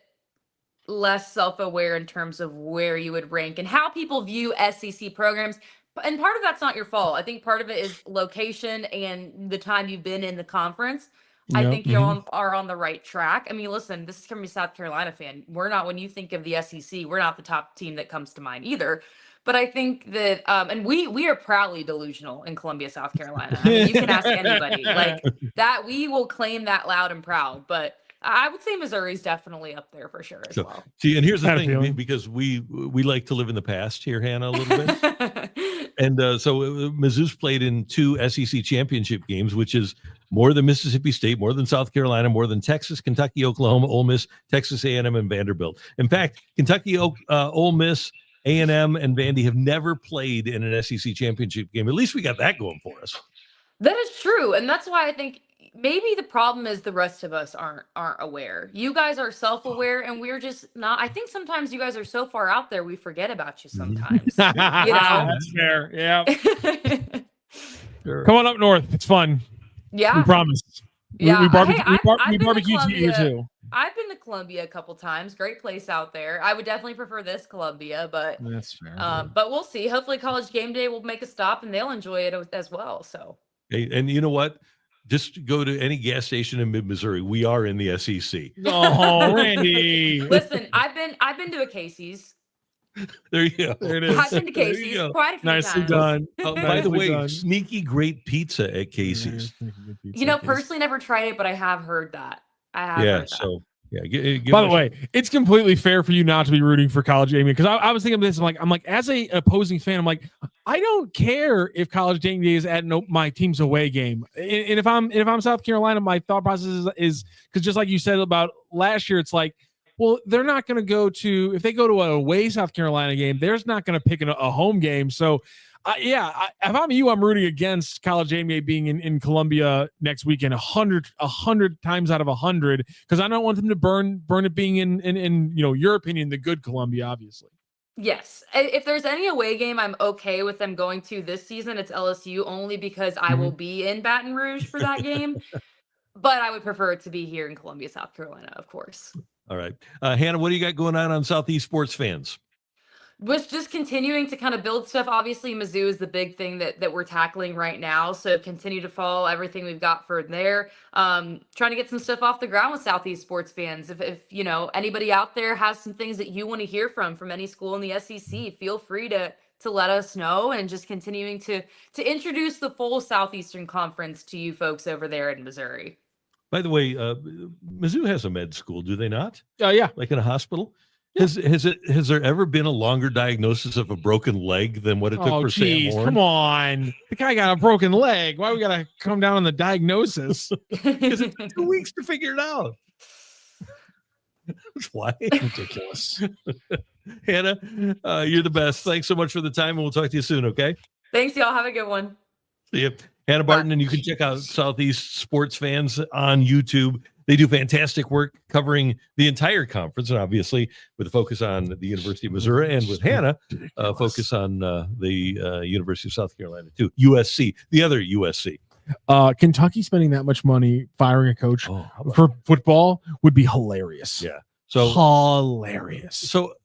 less self-aware in terms of where you would rank and how people view SEC programs. And part of that's not your fault. I think part of it is location and the time you've been in the conference. I think you are on the right track. I mean, listen, this is from a South Carolina fan. When you think of the SEC, we're not the top team that comes to mind either. But I think that, and we are proudly delusional in Columbia, South Carolina. I mean, you can ask anybody like that. We will claim that loud and proud. But I would say Missouri's definitely up there for sure as well. See, and here's the thing, because we like to live in the past here, Hannah, a little bit. And so Mizzou's played in 2 SEC championship games, which is more than Mississippi State, more than South Carolina, more than Texas, Kentucky, Oklahoma, Ole Miss, Texas A&M, and Vanderbilt. In fact, Kentucky, Ole Miss, A&M, and Vandy have never played in an SEC championship game. At least we got that going for us. That is true, and that's why I think maybe the problem is the rest of us aren't aware. You guys are self-aware, and we're just not. I think sometimes you guys are so far out there, we forget about you sometimes. You know? That's fair. Yeah. Sure. Come on up north. It's fun. Yeah. We promise. Yeah. We barbecue, Hey, we barbecue to you too. I've been to Columbia a couple times. Great place out there. I would definitely prefer this Columbia, but that's fair. But we'll see. Hopefully College Game Day will make a stop and they'll enjoy it as well. So. Hey, and you know what? Just go to any gas station in mid-Missouri. We are in the SEC. Oh, Randy. Listen, I've been to a Casey's. There you go. There it is. I've been to Casey's quite a few Nicely times. done. By the way, sneaky great pizza at Casey's. You know, personally never tried it, but I have heard that. Heard that. So by the way, it's completely fair for you not to be rooting for College Game Day, because I was thinking of this. I'm like, as a opposing fan, I'm like, I don't care if College Game Day is at my team's away game, and if I'm South Carolina, my thought process is because just like you said about last year, it's like, well, they're not going to go to, if they go to a away South Carolina game, they're not going to pick a home game. So. If I'm you, I'm rooting against College Game Day being in Columbia next weekend 100 times out of 100, because I don't want them to burn it being in your opinion, the good Columbia, obviously. Yes. If there's any away game I'm okay with them going to this season, it's LSU, only because I will be in Baton Rouge for that game. But I would prefer it to be here in Columbia, South Carolina, of course. All right. Hannah, what do you got going on Southeast Sports Fans? Was just continuing to kind of build stuff. Obviously, Mizzou is the big thing that we're tackling right now. So continue to follow everything we've got for there. Trying to get some stuff off the ground with Southeast Sports Fans. If anybody out there has some things that you want to hear from any school in the SEC, feel free to let us know, and just continuing to introduce the full Southeastern Conference to you folks over there in Missouri. By the way, Mizzou has a med school, do they not? Yeah. Like in a hospital? Yeah. Has there ever been a longer diagnosis of a broken leg than what it took for Sam Horn? Come on. The guy got a broken leg. Why we got to come down on the diagnosis? Because it took 2 weeks to figure it out. That's why. Ridiculous. Hannah, you're the best. Thanks so much for the time, and we'll talk to you soon, okay? Thanks, y'all. Have a good one. See you. Hannah Barton, and you can check out Southeast Sports Fans on YouTube. They do fantastic work covering the entire conference, and obviously with a focus on the University of Missouri, and with Hannah, focus on the University of South Carolina too. USC, the other USC. Kentucky spending that much money firing a coach for football would be hilarious. Yeah, so hilarious. So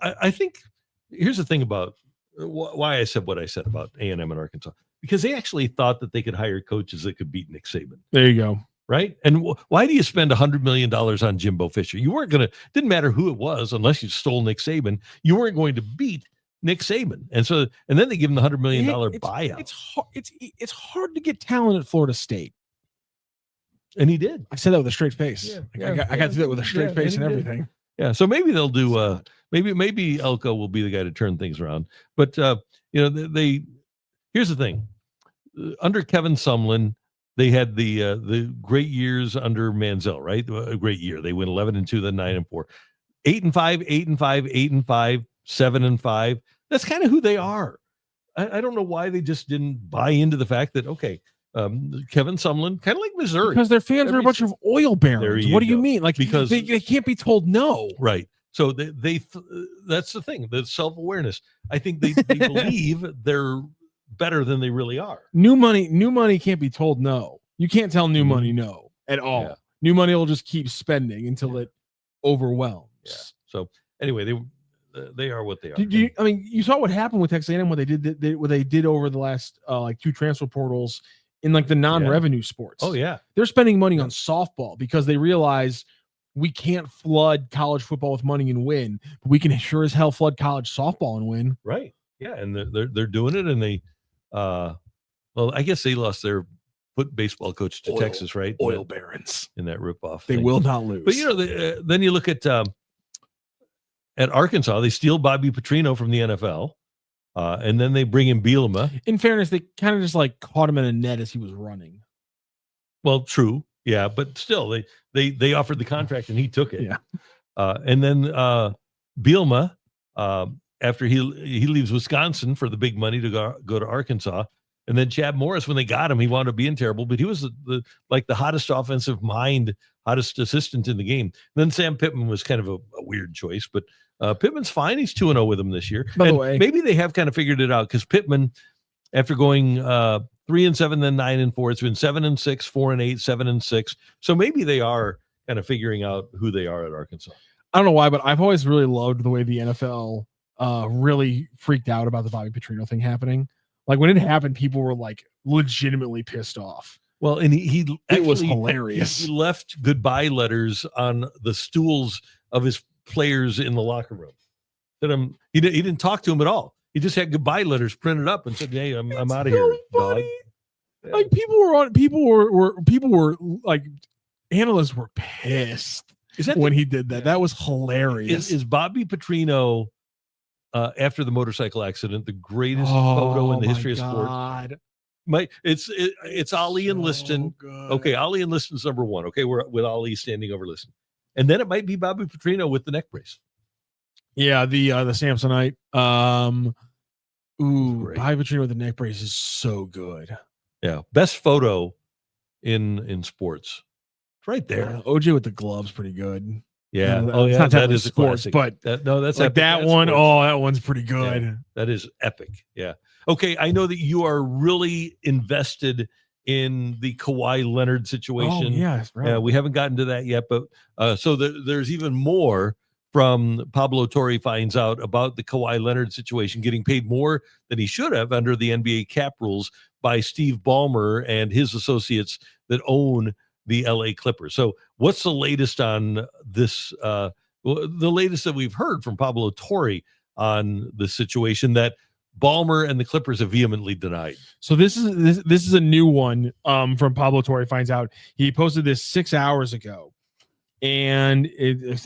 I think here's the thing about why I said what I said about A&M and Arkansas, because they actually thought that they could hire coaches that could beat Nick Saban. There you go. Right. And why do you spend $100 million on Jimbo Fisher? You weren't going to, didn't matter who it was, unless you stole Nick Saban, you weren't going to beat Nick Saban. And then they give him the $100 million buyout. It's hard to get talent at Florida State. And he did. I said that with a straight face. I got to do that with a straight face and everything. Did. Yeah. So maybe they'll do, maybe Elko will be the guy to turn things around. But, here's the thing. Under Kevin Sumlin, they had the great years under Manziel, right? A great year. They went 11-2, then 9-4, 8-5, 8-5, 8-5, 7-5. That's kind of who they are. I don't know why they just didn't buy into the fact that Kevin Sumlin, kind of like Missouri, because their fans are a bunch of oil barons. What do you mean? Like, because they can't be told no, right? So they that's the thing. The self-awareness. I think they believe they're better than they really are. New money can't be told no. You can't tell new money no at all. Yeah. New money will just keep spending until it overwhelms. Yeah. So anyway, they are what they are. You saw what happened with Texas A&M, what they did over the last two transfer portals in like the non-revenue sports. Oh yeah, they're spending money on softball because they realize we can't flood college football with money and win, but we can sure as hell flood college softball and win. Right. Yeah, and they're doing it, and they. Well, I guess they lost their baseball coach to Texas, right? Oil barons in that ripoff. They will not lose. But then you look at Arkansas. They steal Bobby Petrino from the NFL. And then they bring in Bielema. In fairness, they kind of just like caught him in a net as he was running. Well, true. Yeah, but still, they offered the contract and he took it. Yeah. And then Bielema, after he leaves Wisconsin for the big money to go to Arkansas. And then Chad Morris, when they got him, he wound up being terrible, but he was the hottest offensive mind, hottest assistant in the game. And then Sam Pittman was kind of a weird choice, but Pittman's fine. He's 2-0 with them this year. By the way, maybe they have kind of figured it out because Pittman, after going 3-7, then 9-4, it's been 7-6, 4-8, 7-6. So maybe they are kind of figuring out who they are at Arkansas. I don't know why, but I've always really loved the way the NFL really freaked out about the Bobby Petrino thing happening. Like when it happened, people were like legitimately pissed off. Well, and it was hilarious. He left goodbye letters on the stools of his players in the locker room. He didn't talk to him at all. He just had goodbye letters printed up and said, "Hey, I'm out of here, dog." Yeah. Like people were like, analysts were pissed. When he did that? Yeah. That was hilarious. Is Bobby Petrino, after the motorcycle accident, the greatest photo in the history of sports? It's Ollie and Liston. Good. Okay, Ollie and Liston's number one. Okay, we're with Ollie standing over Liston, and then it might be Bobby Petrino with the neck brace. Yeah, the Samsonite. Bobby Petrino with the neck brace is so good. Yeah, best photo in sports. It's right there. OJ with the gloves, pretty good. Yeah. That is sports, but that's like that one. Sports. Oh, that one's pretty good. Yeah, that is epic. Yeah. Okay, I know that you are really invested in the Kawhi Leonard situation. Oh, yes, right. We haven't gotten to that yet, but so there's even more from Pablo Torre finds out about the Kawhi Leonard situation, getting paid more than he should have under the NBA cap rules by Steve Ballmer and his associates that own the LA Clippers. So what's the latest on this? The latest that we've heard from Pablo Torre on the situation that Ballmer and the Clippers have vehemently denied. So this is a new one from Pablo Torre finds out. He posted this 6 hours ago. And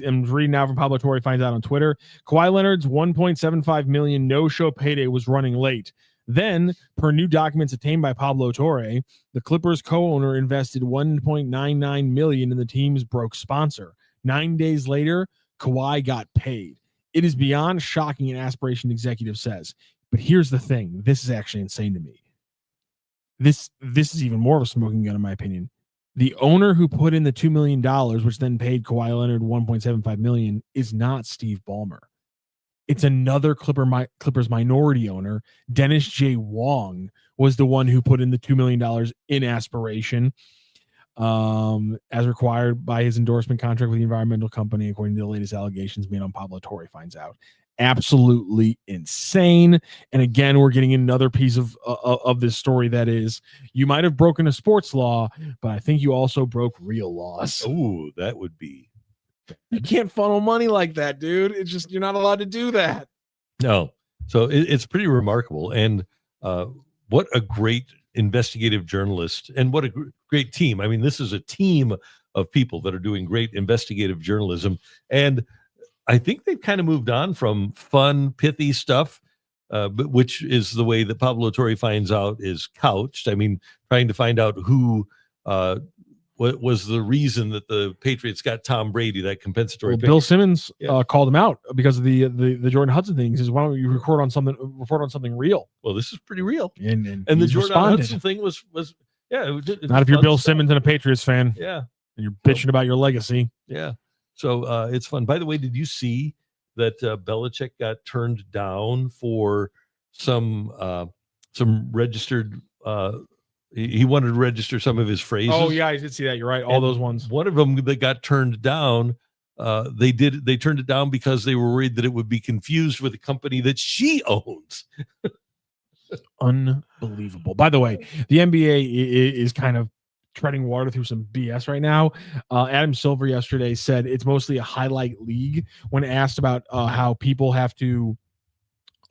I'm reading now from Pablo Torre finds out on Twitter. Kawhi Leonard's $1.75 million no-show payday was running late. Then, per new documents obtained by Pablo Torre, the Clippers co-owner invested $1.99 million in the team's broke sponsor. 9 days later, Kawhi got paid. It is beyond shocking, an aspiration executive says. But here's the thing. This is actually insane to me. This is even more of a smoking gun, in my opinion. The owner who put in the $2 million, which then paid Kawhi Leonard $1.75 million, is not Steve Ballmer. It's another Clippers minority owner. Dennis J. Wong was the one who put in the $2 million in aspiration, as required by his endorsement contract with the environmental company, according to the latest allegations made on Pablo Torre finds out. Absolutely insane. And again, we're getting another piece of this story that is, you might have broken a sports law, but I think you also broke real laws. Oh, that would be. You can't funnel money like that, dude. It's just, you're not allowed to do that. No. So it's pretty remarkable. And what a great investigative journalist and what a great team. I mean, this is a team of people that are doing great investigative journalism. And I think they've kind of moved on from fun, pithy stuff, but which is the way that Pablo Torre finds out is couched. I mean, trying to find out who what was the reason that the Patriots got Tom Brady, that compensatory pick. Bill Simmons called him out because of the Jordan Hudson thing. He says, "Why don't you report on something real?" Well, this is pretty real. And the Jordan Hudson thing was not if you're Bill Simmons and a Patriots fan. Yeah, and you're bitching about your legacy. Yeah. So it's fun. By the way, did you see that Belichick got turned down for some registered? He wanted to register some of his phrases. Oh yeah, I did see that. You're right. All those ones. One of them that got turned down. They turned it down because they were worried that it would be confused with a company that she owns. Unbelievable. By the way, the NBA is kind of treading water through some BS right now. Adam Silver yesterday said it's mostly a highlight league when asked about how people have to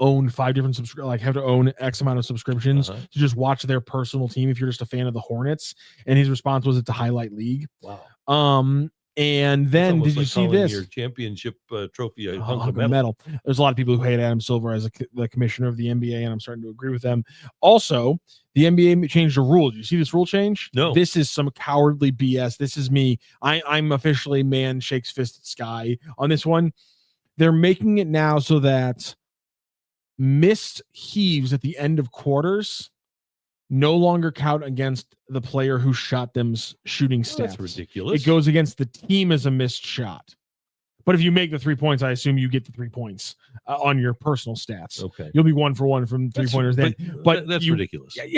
own 5 different have to own X amount of subscriptions to just watch their personal team if you're just a fan of the Hornets. And his response was it's a highlight league. Wow. And then did you see this? Your championship trophy, a hunk of of metal. There's a lot of people who hate Adam Silver as the commissioner of the NBA, and I'm starting to agree with them. Also, the NBA changed the rule. Did you see this rule change? No. This is some cowardly BS. This is me. I'm officially man shakes fist at sky on this one. They're making it now so that missed heaves at the end of quarters no longer count against the player who shot them's shooting stats. That's ridiculous. It goes against the team as a missed shot. But if you make the 3 points, I assume you get the 3 points on your personal stats. Okay. You'll be 1 for 1 from 3-pointers then. But that's ridiculous. And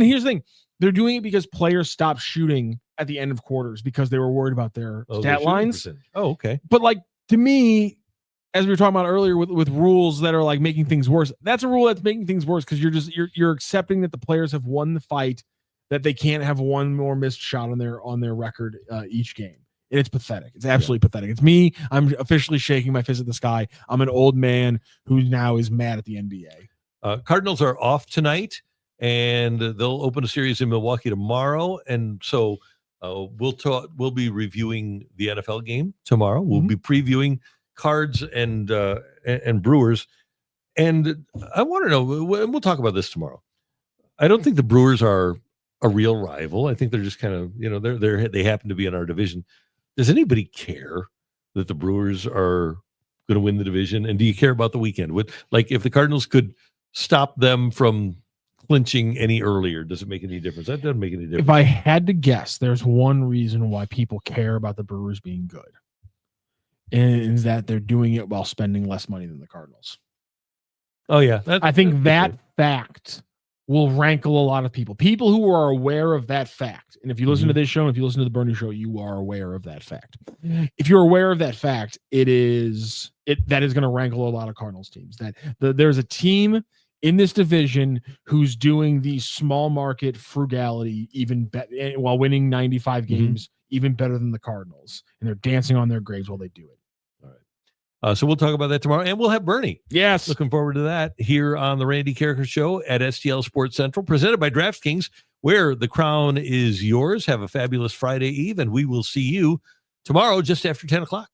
here's the thing. They're doing it because players stopped shooting at the end of quarters because they were worried about their stat lines. Oh, okay. But like, to me, as we were talking about earlier with rules that are like making things worse, that's a rule that's making things worse because you're accepting that the players have won the fight, that they can't have one more missed shot on their record each game. And it's pathetic. It's absolutely pathetic. It's me. I'm officially shaking my fist at the sky. I'm an old man who now is mad at the NBA. Cardinals are off tonight, and they'll open a series in Milwaukee tomorrow. And so we'll be reviewing the NFL game tomorrow. We'll be previewing Cards and Brewers, and I want to know. We'll talk about this tomorrow. I don't think the Brewers are a real rival. I think they're just kind of they happen to be in our division. Does anybody care that the Brewers are going to win the division? And do you care about the weekend? If the Cardinals could stop them from clinching any earlier, does it make any difference? That doesn't make any difference. If I had to guess, there's one reason why people care about the Brewers being good. And is that they're doing it while spending less money than the Cardinals. Oh, yeah. I think that fact will rankle a lot of people. People who are aware of that fact. And if you listen to this show, and if you listen to the Bernie Show, you are aware of that fact. If you're aware of that fact, that is going to rankle a lot of Cardinals teams. That there's a team in this division who's doing the small market frugality even while winning 95 games, even better than the Cardinals. And they're dancing on their graves while they do it. So we'll talk about that tomorrow, and we'll have Bernie. Yes. Looking forward to that here on the Randy Karraker Show at STL Sports Central, presented by DraftKings, where the crown is yours. Have a fabulous Friday Eve, and we will see you tomorrow just after 10 o'clock.